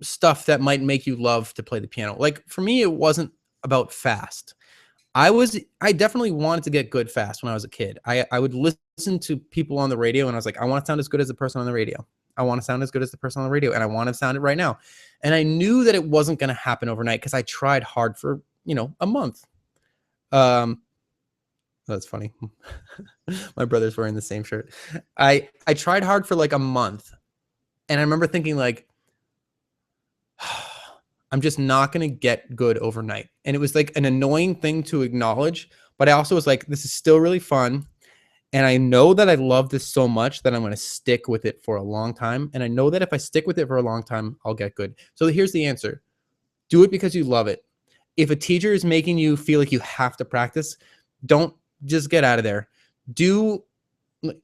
stuff that might make you love to play the piano. Like for me, it wasn't about fast. I definitely wanted to get good fast when I was a kid. I would listen to people on the radio and I was like, I want to sound as good as the person on the radio. I want to sound as good as the person on the radio, and I want to sound it right now. And I knew that it wasn't going to happen overnight because I tried hard for, a month. That's funny. My brother's wearing the same shirt. I tried hard for like a month, and I remember thinking like, I'm just not going to get good overnight. And it was like an annoying thing to acknowledge, but I also was like, this is still really fun. And I know that I love this so much that I'm going to stick with it for a long time. And I know that if I stick with it for a long time, I'll get good. So here's the answer. Do it because you love it. If a teacher is making you feel like you have to practice, don't just get out of there.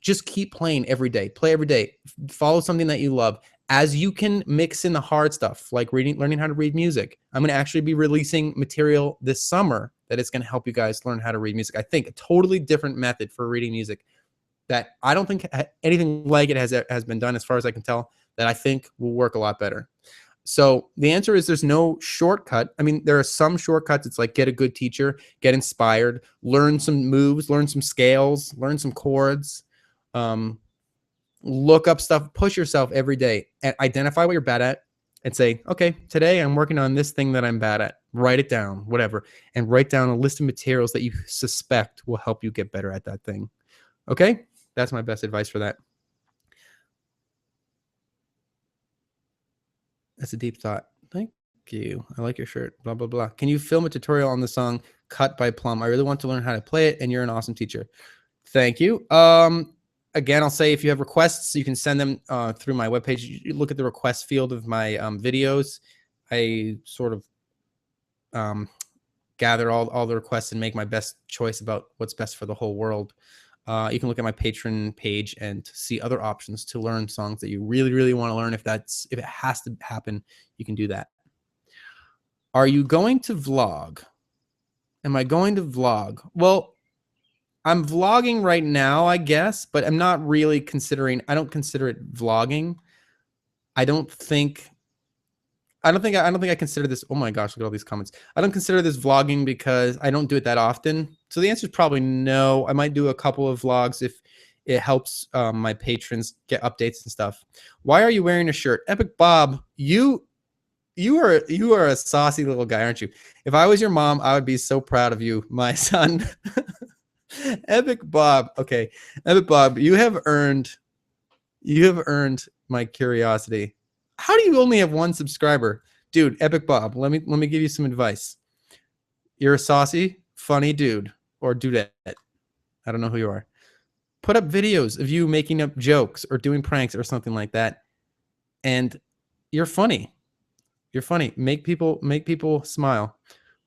Just keep playing every day. Play every day. Follow something that you love. as you can mix in the hard stuff, like learning how to read music, I'm going to actually be releasing material this summer that is going to help you guys learn how to read music. I think a totally different method for reading music that I don't think anything like it has been done, as far as I can tell, that I think will work a lot better. So the answer is there's no shortcut. I mean, there are some shortcuts. It's like get a good teacher, get inspired, learn some moves, learn some scales, learn some chords, look up stuff, push yourself every day, and identify what you're bad at and say, okay, today I'm working on this thing that I'm bad at. Write it down, whatever, and write down a list of materials that you suspect will help you get better at that thing. Okay? That's my best advice for that. That's a deep thought. Thank you. I like your shirt. Blah, blah, blah. Can you film a tutorial on the song Cut by Plum? I really want to learn how to play it, and you're an awesome teacher. Thank you. Again, I'll say if you have requests, you can send them through my webpage. You look at the request field of my videos. I sort of gather all the requests and make my best choice about what's best for the whole world. You can look at my Patreon page and see other options to learn songs that you really, really want to learn. If it has to happen, you can do that. Are you going to vlog? Am I going to vlog? Well, I'm vlogging right now, I guess, but I'm not really considering. I don't consider it vlogging. I don't think I consider this. Oh my gosh, look at all these comments. I don't consider this vlogging because I don't do it that often. So the answer is probably no. I might do a couple of vlogs if it helps my patrons get updates and stuff. Why are you wearing a shirt? Epic Bob, you are a saucy little guy, aren't you? If I was your mom, I would be so proud of you, my son. Epic Bob. Okay. Epic Bob, you have earned my curiosity. How do you only have one subscriber? Dude, Epic Bob, let me give you some advice. You're a saucy, funny dude or dudette. I don't know who you are. Put up videos of you making up jokes or doing pranks or something like that. And you're funny. You're funny. Make people smile.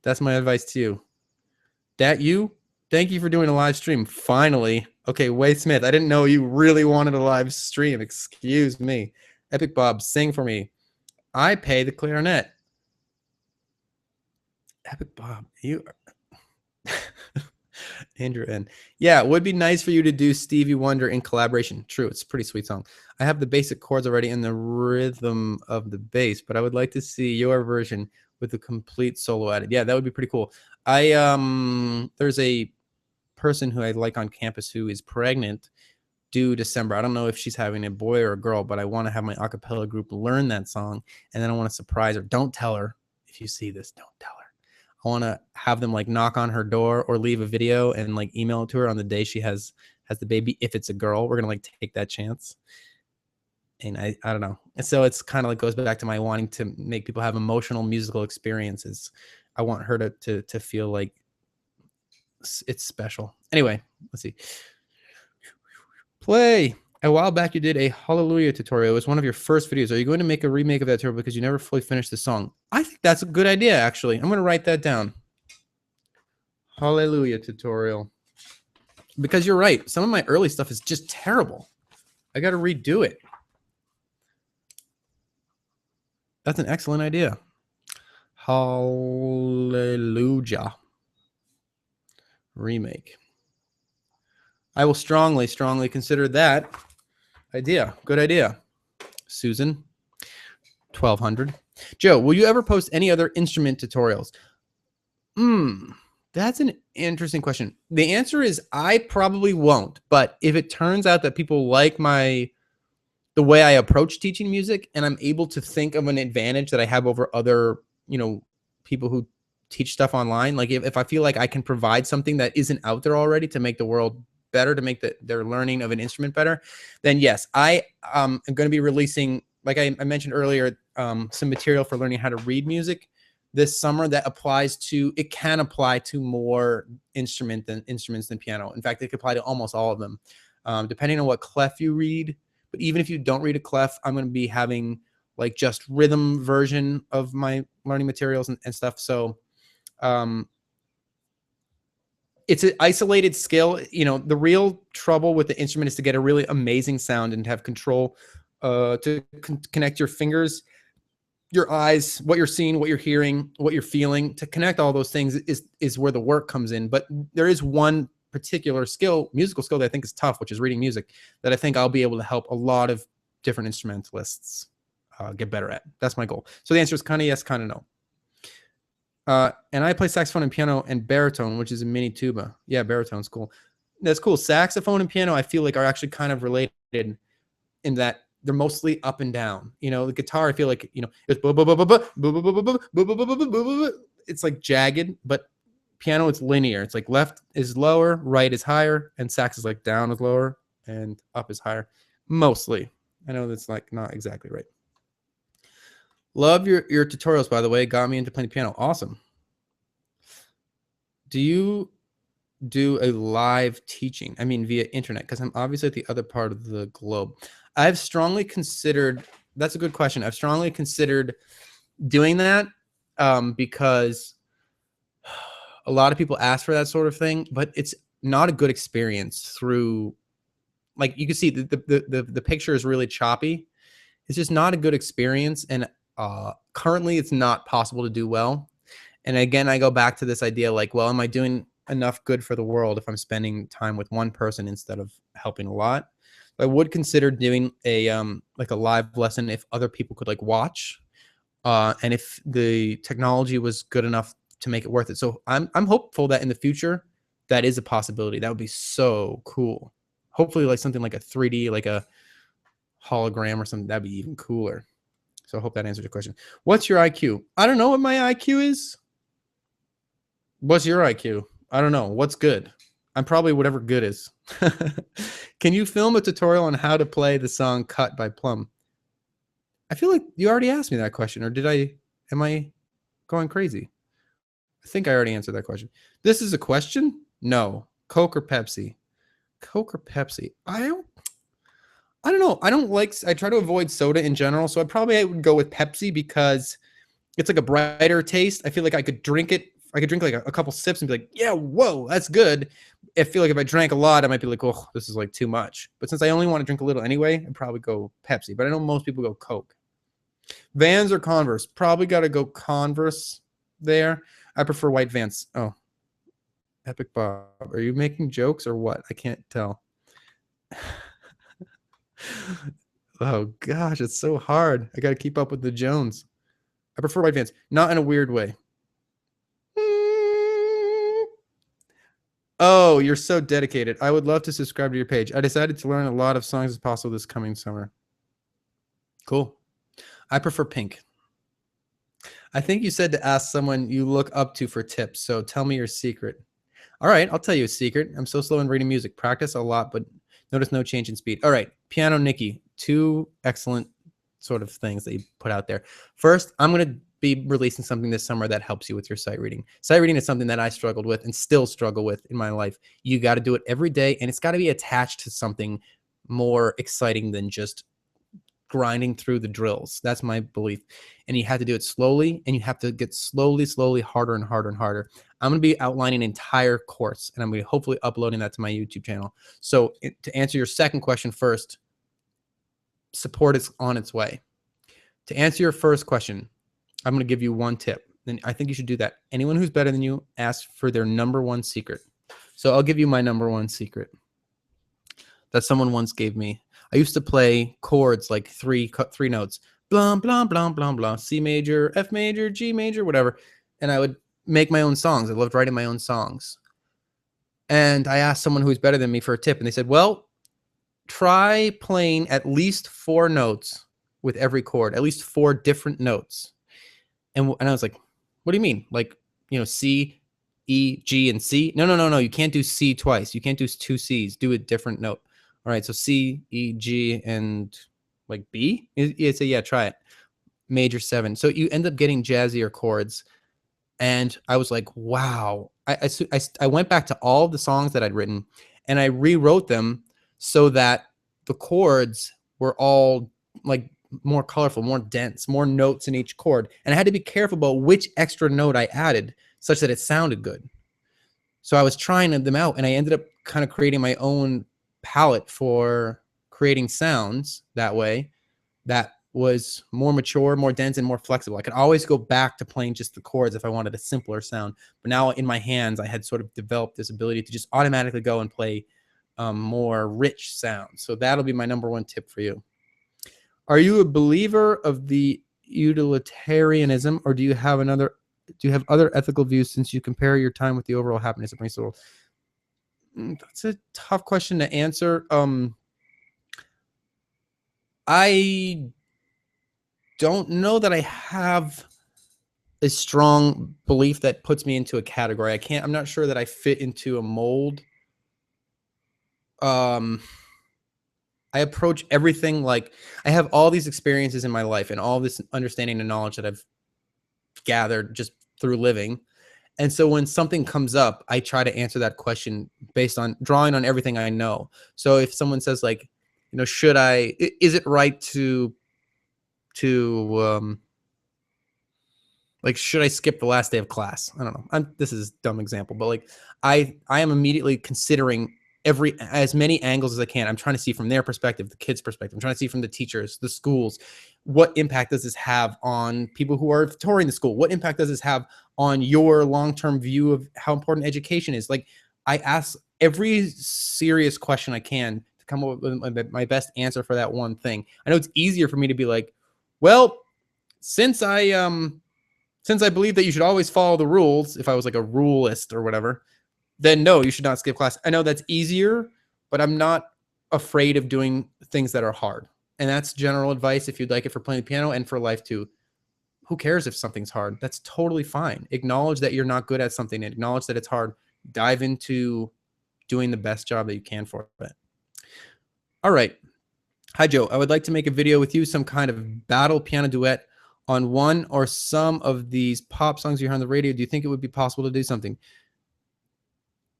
That's my advice to you. Thank you for doing a live stream. Finally. Okay, Way Smith, I didn't know you really wanted a live stream. Excuse me. Epic Bob, sing for me. I pay the clarinet. Epic Bob, you Andrew N. Yeah, it would be nice for you to do Stevie Wonder in collaboration. True, it's a pretty sweet song. I have the basic chords already in the rhythm of the bass, but I would like to see your version with the complete solo added. Yeah, that would be pretty cool. There's a person who I like on campus who is pregnant due December. I don't know if she's having a boy or a girl, but I want to have my a cappella group learn that song, and then I want to surprise her. Don't tell her. If you see this, don't tell her. I want to have them like knock on her door or leave a video and like email it to her on the day she has the baby. If it's a girl, we're gonna like take that chance. And I don't know. And so it's kind of like goes back to my wanting to make people have emotional musical experiences. I want her to feel like it's special. Anyway, let's see. Play. A while back, you did a Hallelujah tutorial. It was one of your first videos. Are you going to make a remake of that tutorial because you never fully finished the song? I think that's a good idea, actually. I'm going to write that down. Hallelujah tutorial. Because you're right. Some of my early stuff is just terrible. I got to redo it. That's an excellent idea. Hallelujah. Remake. I will strongly consider that idea. Good idea. Susan, 1200. Joe, will you ever post any other instrument tutorials? That's an interesting question. The answer is I probably won't. But if it turns out that people like the way I approach teaching music, and I'm able to think of an advantage that I have over other, people who teach stuff online, like if I feel like I can provide something that isn't out there already to make the world better, to make their learning of an instrument better, then yes, I am going to be releasing, like I mentioned earlier, some material for learning how to read music this summer that can apply to more instruments than piano. In fact, it could apply to almost all of them, depending on what clef you read. But even if you don't read a clef, I'm going to be having like just rhythm version of my learning materials and stuff. So it's an isolated skill. The real trouble with the instrument is to get a really amazing sound and to have control to connect your fingers, your eyes, what you're seeing, what you're hearing, what you're feeling. To connect all those things is where the work comes in. But there is one particular skill, musical skill, that I think is tough, which is reading music, that I think I'll be able to help a lot of different instrumentalists get better at. That's my goal. So the answer is kind of yes, kind of no. And I play saxophone and piano and baritone, which is a mini tuba. Yeah, baritone's cool. That's cool. Saxophone and piano, I feel like, are actually kind of related in that they're mostly up and down. You know, the guitar, I feel like, you know, it's like jagged, but piano, it's linear. It's like left is lower, right is higher, and sax is like down is lower and up is higher. Mostly. I know that's like not exactly right. Love your tutorials, by the way. Got me into playing the piano. Awesome. Do you do a live teaching? I mean, via internet, because I'm obviously at the other part of the globe. I've strongly considered, that's a good question. I've strongly considered doing that because a lot of people ask for that sort of thing, but it's not a good experience through, like, you can see the picture is really choppy. It's just not a good experience. And currently it's not possible to do well. And again, I go back to this idea, like, well, am I doing enough good for the world if I'm spending time with one person instead of helping a lot? I would consider doing a like a live lesson if other people could like watch, and if the technology was good enough to make it worth it. So I'm hopeful that in the future that is a possibility. That would be so cool. Hopefully, like something like a 3D, like a hologram or something. That'd be even cooler. So I hope that answered your question. What's your IQ? I don't know what my IQ is. What's your IQ? I don't know. What's good? I'm probably whatever good is. Can you film a tutorial on how to play the song Cut by Plum? I feel like you already asked me that question, or am I going crazy? I think I already answered that question. This is a question? No. Coke or Pepsi? Coke or Pepsi? I don't know. I try to avoid soda in general, so I would go with Pepsi because it's like a brighter taste. I feel like I could drink it. I could drink like a couple sips and be like, yeah, whoa, that's good. I feel like if I drank a lot, I might be like, oh, this is like too much. But since I only want to drink a little anyway, I'd probably go Pepsi. But I know most people go Coke. Vans or Converse? Probably got to go Converse there. I prefer white Vans. Oh, Epic Bob. Are you making jokes or what? I can't tell. Oh, gosh, it's so hard. I got to keep up with the Jones. I prefer white Vans. Not in a weird way. Oh, you're so dedicated. I would love to subscribe to your page. I decided to learn a lot of songs as possible this coming summer. Cool. I prefer pink. I think you said to ask someone you look up to for tips, so tell me your secret. All right, I'll tell you a secret. I'm so slow in reading music. Practice a lot, but notice no change in speed. All right, Piano Nikki. 2 excellent sort of things that you put out there. First, I'm going to be releasing something this summer that helps you with your sight reading. Sight reading is something that I struggled with and still struggle with in my life. You got to do it every day, and it's got to be attached to something more exciting than just grinding through the drills. That's my belief. And you have to do it slowly, and you have to get slowly harder and harder and harder. I'm going to be outlining an entire course, and I'm going to be hopefully uploading that to my YouTube channel. So to answer your second question first, support is on its way. To answer your first question, I'm going to give you one tip, and I think you should do that. Anyone who's better than you, ask for their number one secret. So I'll give you my number one secret that someone once gave me. I used to play chords like three notes, blah, blah, blah, blah, blah, C major, F major, G major, whatever. And I would make my own songs. I loved writing my own songs. And I asked someone who's better than me for a tip, and they said, well, try playing at least 4 notes with every chord, at least 4 different notes. And I was like, what do you mean? Like, C, E, G, and C? No. You can't do C twice. You can't do 2 Cs. Do a different note. All right, so C, E, G, and like B? You say, yeah, try it. Major 7. So you end up getting jazzier chords. And I was like, wow. I went back to all the songs that I'd written, and I rewrote them so that the chords were all like more colorful, more dense, more notes in each chord. And I had to be careful about which extra note I added such that it sounded good. So I was trying them out, and I ended up kind of creating my own palette for creating sounds that way. that was more mature, more dense, and more flexible. I could always go back to playing just the chords if I wanted a simpler sound. But now in my hands, I had sort of developed this ability to just automatically go and play more rich sounds. So that'll be my number one tip for you. Are you a believer of the utilitarianism, or do you have other ethical views since you compare your time with the overall happiness of my soul? That's a tough question to answer. I don't know that I have a strong belief that puts me into a category. I'm not sure that I fit into a mold. I approach everything like I have all these experiences in my life and all this understanding and knowledge that I've gathered just through living. And so when something comes up, I try to answer that question based on drawing on everything I know. So if someone says like, is it right to like, should I skip the last day of class? I don't know. This is a dumb example, but like I am immediately considering as many angles as I can. I'm trying to see from their perspective, the kids' perspective. I'm trying to see from the teachers, the schools. What impact does this have on people who are touring the school? What impact does this have on your long-term view of how important education is? Like, I ask every serious question I can to come up with my best answer for that one thing. I know it's easier for me to be like, well, since I believe that you should always follow the rules, if I was like a rulist or whatever, then no, you should not skip class. I know that's easier, but I'm not afraid of doing things that are hard. And that's general advice if you'd like it for playing the piano and for life too. Who cares if something's hard? That's totally fine. Acknowledge that you're not good at something. Acknowledge that it's hard. Dive into doing the best job that you can for it. All right. Hi, Joe. I would like to make a video with you, some kind of battle piano duet on one or some of these pop songs you hear on the radio. Do you think it would be possible to do something?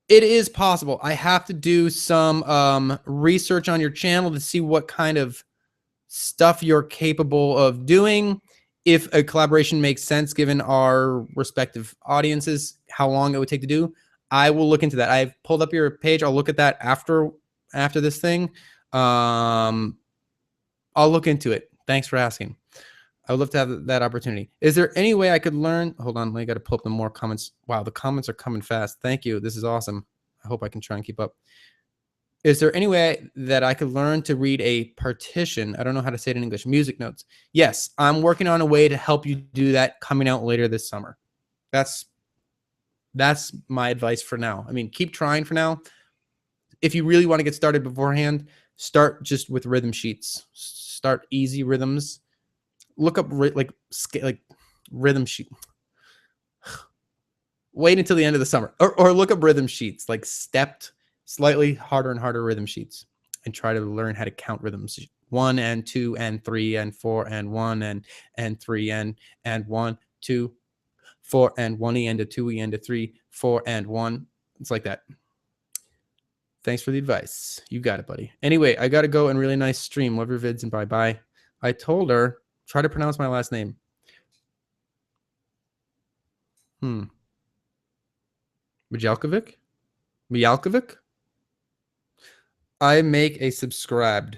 It is possible. I have to do some research on your channel to see what kind of stuff you're capable of doing. If a collaboration makes sense, given our respective audiences, how long it would take to do, I will look into that. I've pulled up your page. I'll look at that after this thing. I'll look into it. Thanks for asking. I would love to have that opportunity. Is there any way I could learn? Hold on, I got to pull up the more comments. Wow, the comments are coming fast. Thank you. This is awesome. I hope I can try and keep up. Is there any way that I could learn to read a partition? I don't know how to say it in English. Music notes. Yes, I'm working on a way to help you do that, coming out later this summer. That's my advice for now. I mean, keep trying for now. If you really want to get started beforehand, start just with rhythm sheets. Start easy rhythms. Look up like rhythm sheet. Wait until the end of the summer, or look up rhythm sheets, like stepped, slightly harder and harder rhythm sheets, and try to learn how to count rhythms: 1 and 2 and 3 and 4 and 1 and 3 and 1 2 4 and 1 e and a 2 e and a 3 4 and 1. It's like that. Thanks for the advice. You got it, buddy. Anyway, I got to go, and really nice stream. Love your vids, and bye. I told her, try to pronounce my last name. Mijalkovic? I make a subscribed.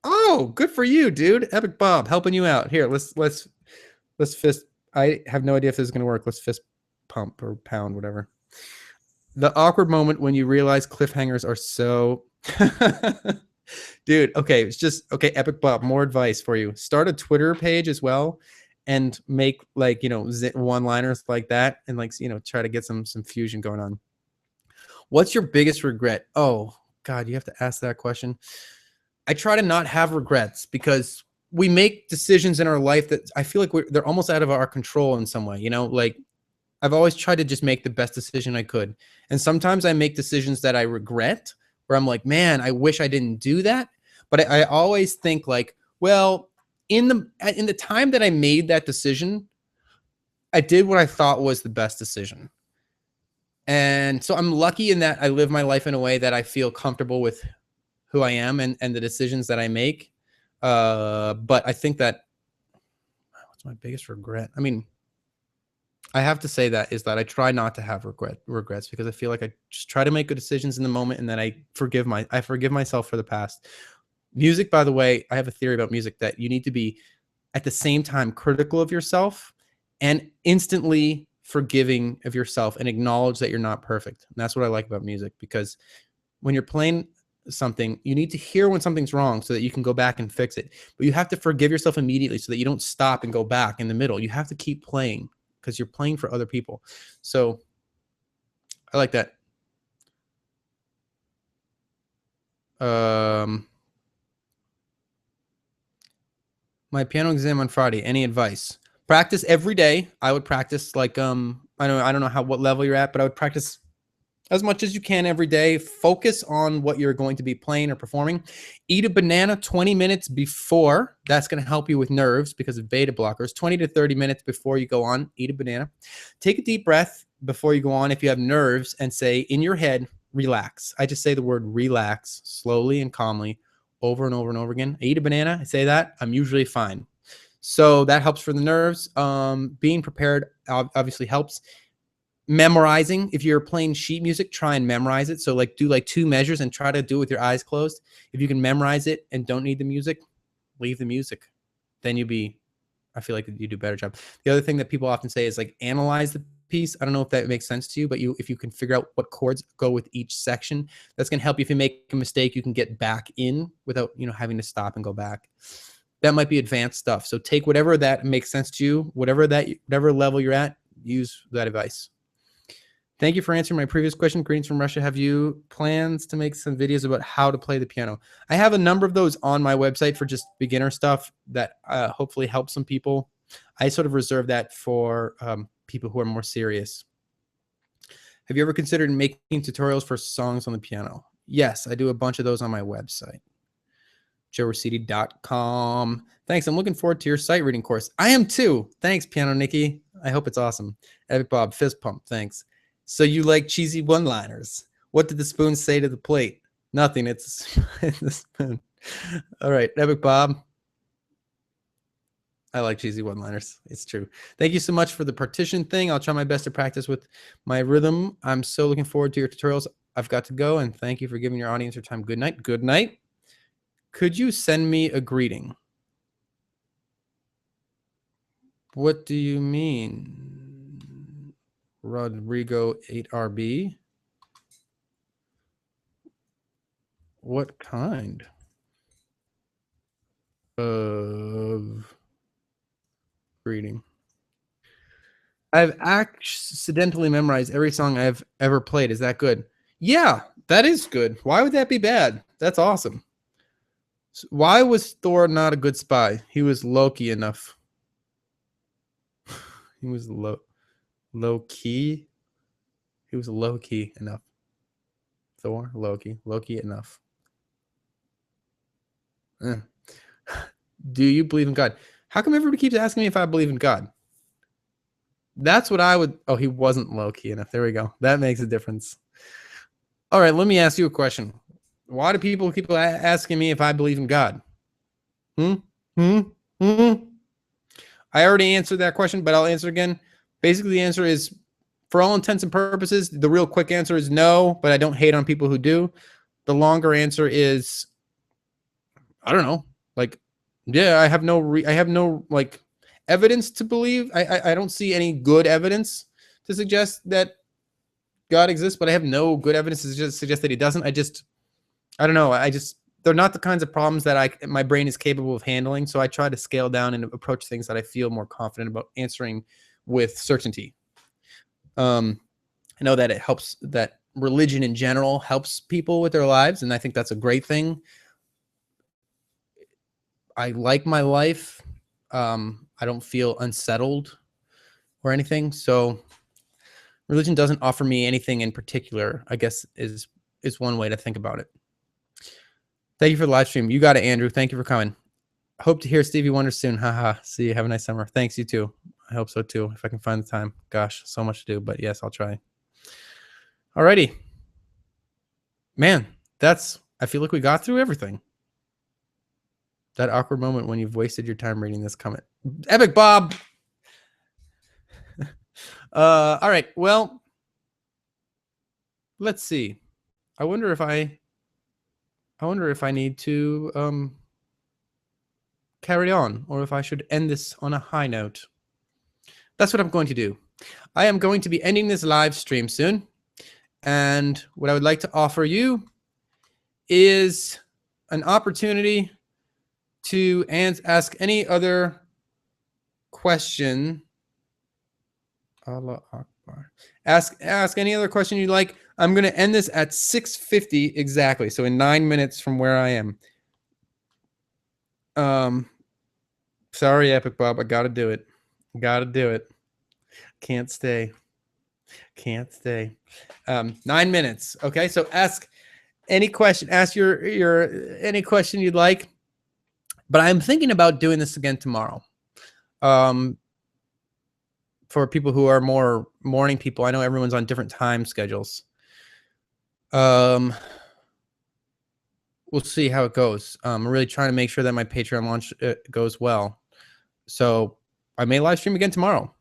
Oh, good for you, dude. Epic Bob helping you out. Here, let's fist. I have no idea if this is gonna work. Let's fist pump or pound, whatever. The awkward moment when you realize cliffhangers are so dude, okay, it's just okay, Epic Bob, more advice for you. Start a Twitter page as well and make like, one-liners like that, and like, try to get some fusion going on. What's your biggest regret? Oh God, you have to ask that question. I try to not have regrets because we make decisions in our life that I feel like they're almost out of our control in some way. Like I've always tried to just make the best decision I could. And sometimes I make decisions that I regret, where I'm like, man, I wish I didn't do that. But I always think like, well, in the time that I made that decision, I did what I thought was the best decision. And so I'm lucky in that I live my life in a way that I feel comfortable with who I am and the decisions that I make. But I think that what's my biggest regret? I mean, I have to say that I try not to have regrets, because I feel like I just try to make good decisions in the moment, and then I forgive myself for the past. Music, by the way, I have a theory about music that you need to be at the same time critical of yourself and instantly forgiving of yourself and acknowledge that you're not perfect. And that's what I like about music, because when you're playing something, you need to hear when something's wrong so that you can go back and fix it. But you have to forgive yourself immediately so that you don't stop and go back in the middle. You have to keep playing because you're playing for other people. So I like that. My piano exam on Friday. Any advice? Practice every day. I would practice like I don't know what level you're at, but I would practice as much as you can every day. Focus on what you're going to be playing or performing. Eat a banana 20 minutes before. That's going to help you with nerves because of beta blockers. 20 to 30 minutes before you go on, eat a banana. Take a deep breath before you go on if you have nerves and say in your head, relax. I just say the word relax slowly and calmly over and over and over again. I eat a banana. I say that. I'm usually fine. So that helps for the nerves. Being prepared obviously helps. Memorizing, if you're playing sheet music, try and memorize it. So like do like 2 measures and try to do it with your eyes closed. If you can memorize it and don't need the music, leave the music. Then I feel like you do a better job. The other thing that people often say is like analyze the piece. I don't know if that makes sense to you, but if you can figure out what chords go with each section, that's going to help you. If you make a mistake, you can get back in without, having to stop and go back. That might be advanced stuff. So take whatever that makes sense to you, whatever level you're at, use that advice. Thank you for answering my previous question. Greetings from Russia. Have you plans to make some videos about how to play the piano? I have a number of those on my website for just beginner stuff that hopefully help some people. I sort of reserve that for people who are more serious. Have you ever considered making tutorials for songs on the piano? Yes, I do a bunch of those on my website, joerositi.com. Thanks. I'm looking forward to your sight reading course. I am too. Thanks, Piano Nikki. I hope it's awesome. Epic Bob, fist pump. Thanks. So you like cheesy one-liners. What did the spoon say to the plate? Nothing. It's the spoon. All right, Epic Bob. I like cheesy one-liners. It's true. Thank you so much for the partition thing. I'll try my best to practice with my rhythm. I'm so looking forward to your tutorials. I've got to go, and thank you for giving your audience your time. Good night. Good night. Could you send me a greeting? What do you mean? Rodrigo 8RB. What kind of greeting? I've accidentally memorized every song I've ever played. Is that good? Yeah, that is good. Why would that be bad? That's awesome. Why was Thor not a good spy? He was Loki enough. He was low key. He was low key enough. Thor, Loki enough. Do you believe in God? How come everybody keeps asking me if I believe in God? That's what I would. Oh, he wasn't low key enough. There we go. That makes a difference. All right, let me ask you a question. Why do people keep asking me if I believe in God? I already answered that question, but I'll answer again. Basically, the answer is, for all intents and purposes, the real quick answer is no, but I don't hate on people who do. The longer answer is, I don't know. Like, yeah, I have no like evidence to believe. I don't see any good evidence to suggest that God exists, but I have no good evidence to suggest that he doesn't. I don't know. They're not the kinds of problems that my brain is capable of handling. So I try to scale down and approach things that I feel more confident about answering with certainty. I know that it helps, that religion in general helps people with their lives, and I think that's a great thing. I like my life. I don't feel unsettled or anything. So religion doesn't offer me anything in particular, I guess is one way to think about it. Thank you for the live stream. You got it, Andrew. Thank you for coming. Hope to hear Stevie Wonder soon. Haha. See you. Have a nice summer. Thanks, you too. I hope so too, if I can find the time. Gosh, so much to do, but yes, I'll try. Alrighty. Man, I feel like we got through everything. That awkward moment when you've wasted your time reading this comment. Epic Bob. All right. Well, let's see. I wonder if I I wonder if I need to carry on or if I should end this on a high note. That's what I'm going to do. I am going to be ending this live stream soon. And what I would like to offer you is an opportunity to ask any other question. Allah Akbar. Ask any other question you'd like. I'm going to end this at 6:50 exactly. So in 9 minutes from where I am. Sorry, Epic Bob. I got to do it. Got to do it. Can't stay. Can't stay. 9 minutes. Okay. So ask any question. Ask your any question you'd like. But I'm thinking about doing this again tomorrow. For people who are more morning people, I know everyone's on different time schedules. We'll see how it goes. I'm really trying to make sure that my Patreon launch goes well. So I may live stream again tomorrow.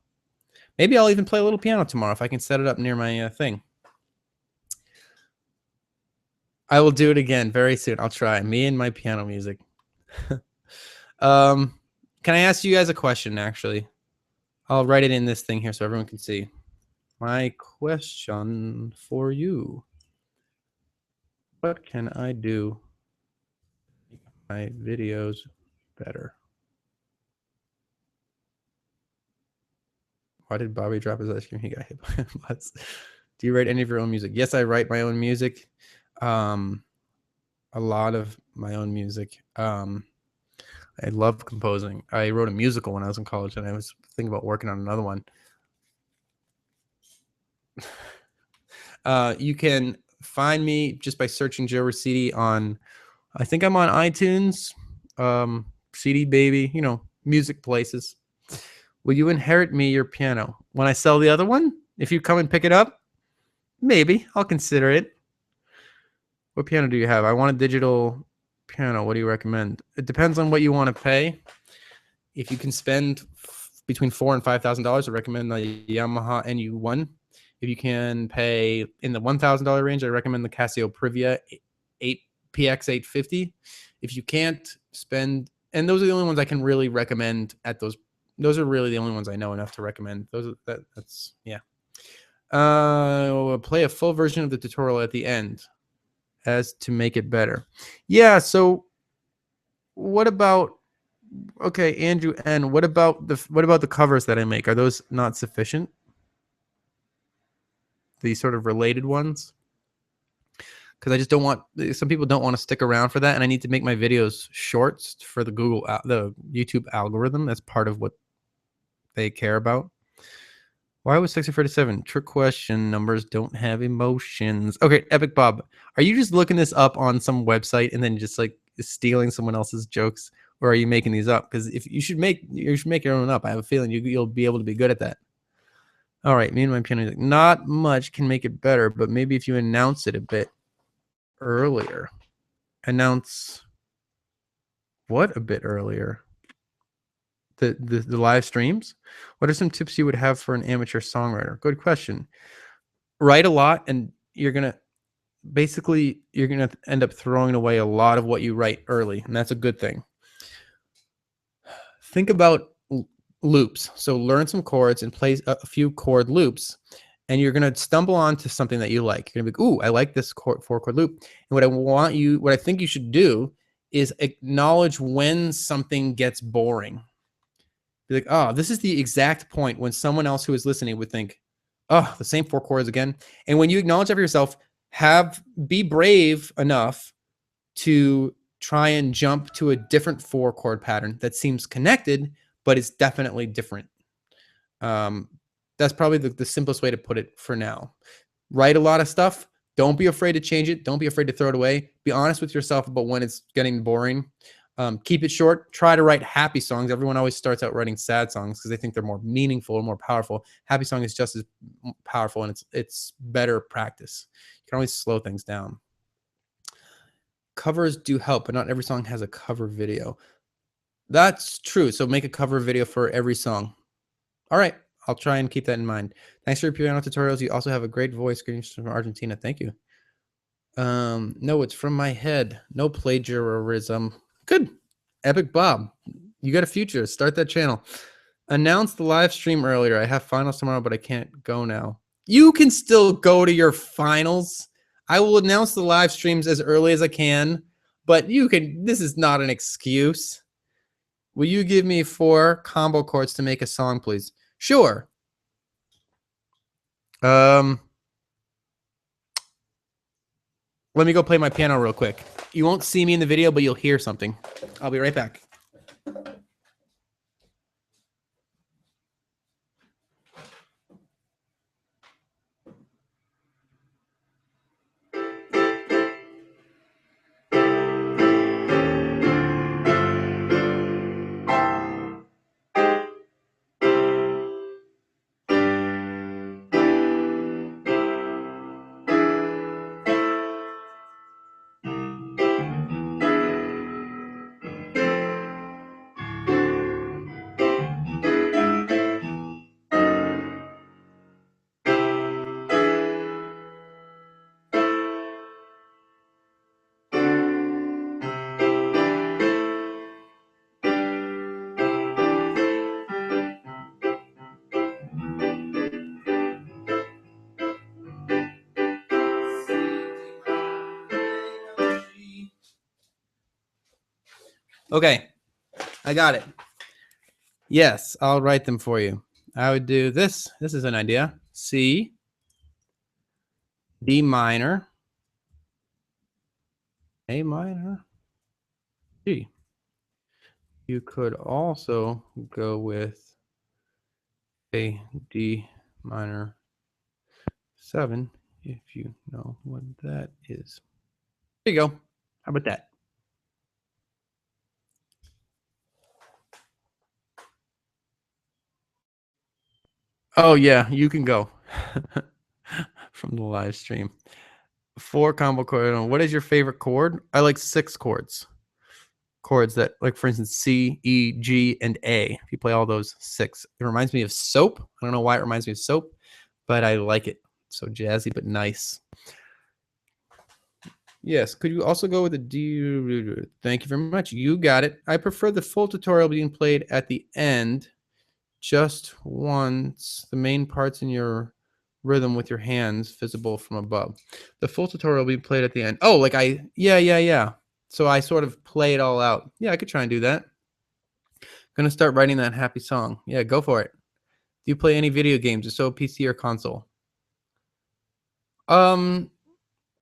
Maybe I'll even play a little piano tomorrow if I can set it up near my thing. I will do it again very soon. I'll try. Me and my piano music. Can I ask you guys a question, actually? I'll write it in this thing here so everyone can see. My question for you. What can I do to make my videos better? Why did Bobby drop his ice cream? He got hit by a bus. Do you write any of your own music? Yes, I write my own music. A lot of my own music. I love composing. I wrote a musical when I was in college, and I was thinking about working on another one. You can find me just by searching Joe Rosidi on, I think I'm on iTunes, CD Baby, you know, music places. Will you inherit me your piano when I sell the other one? If you come and pick it up, maybe I'll consider it. What piano do you have? I want a digital piano. What do you recommend? It depends on what you want to pay. If you can spend between $4,000 and $5,000, I recommend the Yamaha NU1. If you can pay in the $1,000 range, I recommend the Casio Privia 8PX850. If you can't spend, and those are the only ones I can really recommend at those. Those are really the only ones I know enough to recommend. That's yeah. We'll play a full version of the tutorial at the end as to make it better. Yeah. So what about? Okay, Andrew N. What about the covers that I make? Are those not sufficient? These sort of related ones? Because I just don't want, some people don't want to stick around for that, and I need to make my videos shorts for the the YouTube algorithm. That's part of what they care about. Why was 637? Trick question. Numbers don't have emotions. Okay, Epic Bob, are you just looking this up on some website and then just like stealing someone else's jokes, or are you making these up? Because if you should make your own up. I have a feeling you'll be able to be good at that. All right, me and my piano music. Not much can make it better, but maybe if you announce it a bit earlier. Announce what a bit earlier? The live streams? What are some tips you would have for an amateur songwriter? Good question. Write a lot, and you're gonna end up throwing away a lot of what you write early, and that's a good thing. Think about loops. So learn some chords and play a few chord loops, and you're gonna stumble onto something that you like. You're gonna be like, ooh, I like this 4-chord loop. And what I think you should do is acknowledge when something gets boring. Be like, oh, this is the exact point when someone else who is listening would think, oh, the same 4 chords again. And when you acknowledge that for yourself, be brave enough to try and jump to a different 4-chord pattern that seems connected, but it's definitely different. That's probably the simplest way to put it for now. Write a lot of stuff. Don't be afraid to change it. Don't be afraid to throw it away. Be honest with yourself about when it's getting boring. Keep it short. Try to write happy songs. Everyone always starts out writing sad songs because they think they're more meaningful or more powerful. Happy song is just as powerful, and it's better practice. You can always slow things down. Covers do help, but not every song has a cover video. That's true. So make a cover video for every song. All right. I'll try and keep that in mind. Thanks for your piano tutorials. You also have a great voice. Greetings from Argentina. Thank you. No, it's from my head. No plagiarism. Good. Epic Bob. You got a future. Start that channel. Announced the live stream earlier. I have finals tomorrow, but I can't go now. You can still go to your finals. I will announce the live streams as early as I can, but you can. This is not an excuse. Will you give me 4 combo chords to make a song, please? Sure. Let me go play my piano real quick. You won't see me in the video, but you'll hear something. I'll be right back. Okay, I got it. Yes, I'll write them for you. I would do this. This is an idea. C, D minor, A minor, G. You could also go with A, D minor 7 if you know what that is. There you go. How about that? Oh, yeah, you can go from the live stream. 4 combo chords. What is your favorite chord? I like 6 chords. Chords that, like, for instance, C, E, G, and A. If you play all those 6, it reminds me of soap. I don't know why it reminds me of soap, but I like it. So jazzy, but nice. Yes. Could you also go with the D? Thank you very much. You got it. I prefer the full tutorial being played at the end. Just once the main parts in your rhythm with your hands visible from above. The full tutorial will be played at the end. Oh, like yeah. So I sort of play it all out. Yeah, I could try and do that. Gonna start writing that happy song. Yeah, go for it. Do you play any video games, so PC or console? I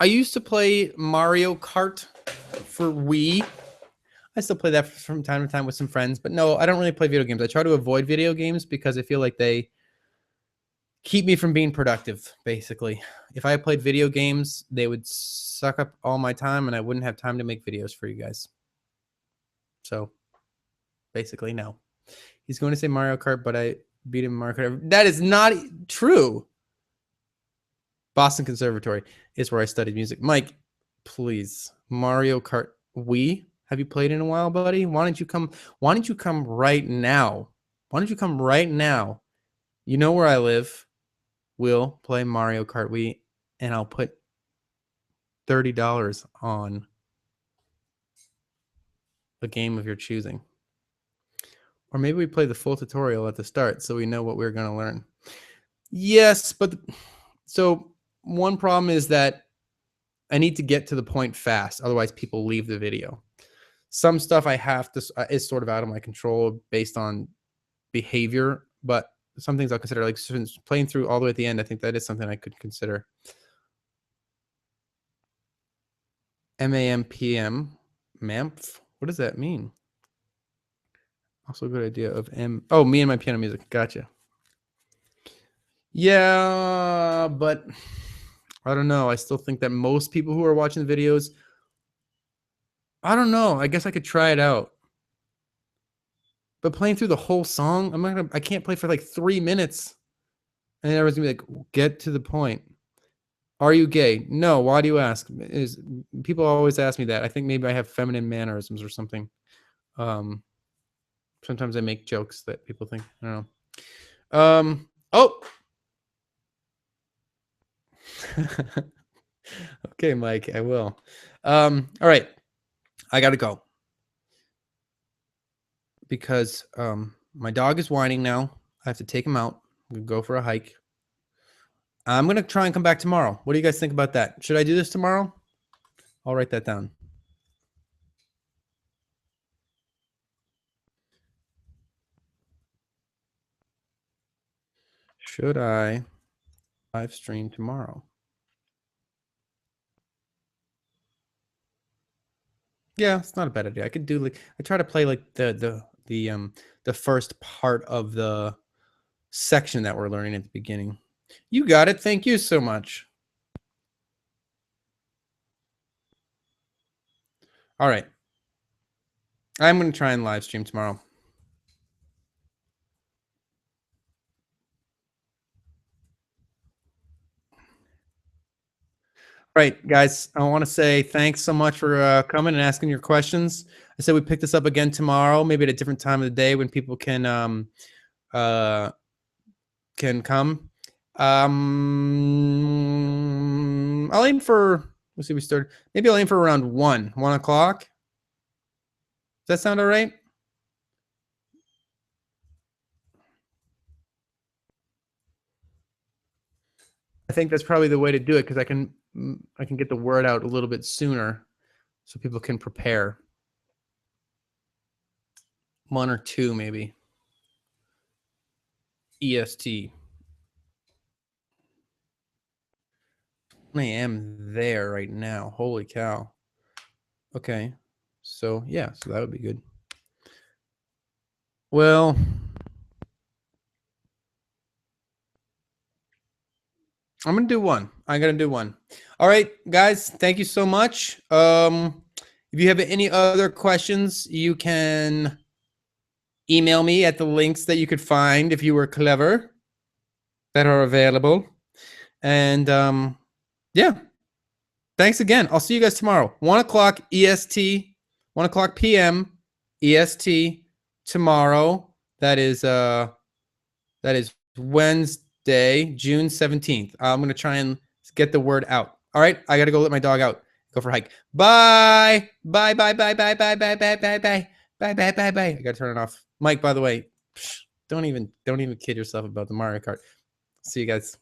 used to play Mario Kart for Wii. I still play that from time to time with some friends, but no, I don't really play video games. I try to avoid video games because I feel like they keep me from being productive, basically. If I played video games, they would suck up all my time and I wouldn't have time to make videos for you guys. So basically, no. He's going to say Mario Kart, but I beat him in Mario Kart. That is not true. Boston Conservatory is where I studied music. Mike, please. Mario Kart Wii. Have you played in a while, buddy? Why don't you come right now? Why don't you come right now? You know where I live. We'll play Mario Kart Wii, and I'll put $30 on a game of your choosing. Or maybe we play the full tutorial at the start so we know what we're going to learn. Yes, but so one problem is that I need to get to the point fast. Otherwise, people leave the video. Some stuff I have to is sort of out of my control based on behavior, but some things I'll consider, like playing through all the way at the end. I think that is something I could consider. MAMPM, MAMPF. What does that mean? Also a good idea of Oh, me and my piano music. Gotcha. Yeah, but I don't know. I still think that most people who are watching the videos, I don't know. I guess I could try it out. But playing through the whole song, I can't play for like 3 minutes. And everyone's gonna be like, get to the point. Are you gay? No. Why do you ask? People always ask me that. I think maybe I have feminine mannerisms or something. Sometimes I make jokes that people think, I don't know. Oh. Okay, Mike, I will. All right, I gotta go because my dog is whining now. I have to take him out. We go for a hike. I'm gonna try and come back tomorrow. What do you guys think about that? Should I do this tomorrow? I'll write that down. Should I live stream tomorrow? Yeah, it's not a bad idea. I could do like I try to play like the first part of the section that we're learning at the beginning. You got it. Thank you so much. All right. I'm going to try and live stream tomorrow. All right, guys, I want to say thanks so much for coming and asking your questions. I said we pick this up again tomorrow, maybe at a different time of the day when people can come. I'll aim for, let's see, we started, maybe I'll aim for around 1 o'clock. Does that sound all right? I think that's probably the way to do it because I can get the word out a little bit sooner so people can prepare. 1 or 2 maybe. EST. I am there right now. Holy cow. Okay. So, yeah, so that would be good. Well, I'm going to do 1. I'm going to do 1. All right, guys, thank you so much. If you have any other questions, you can email me at the links that you could find if you were clever that are available. And yeah, thanks again. I'll see you guys tomorrow. 1 o'clock EST, 1 o'clock PM EST tomorrow. That is Wednesday, June 17th. I'm going to try and get the word out. All right, I got to go let my dog out. Go for a hike. Bye. Bye, bye, bye, bye, bye, bye, bye, bye, bye. Bye, bye, bye, bye. I got to turn it off. Mike, by the way, don't even kid yourself about the Mario Kart. See you guys.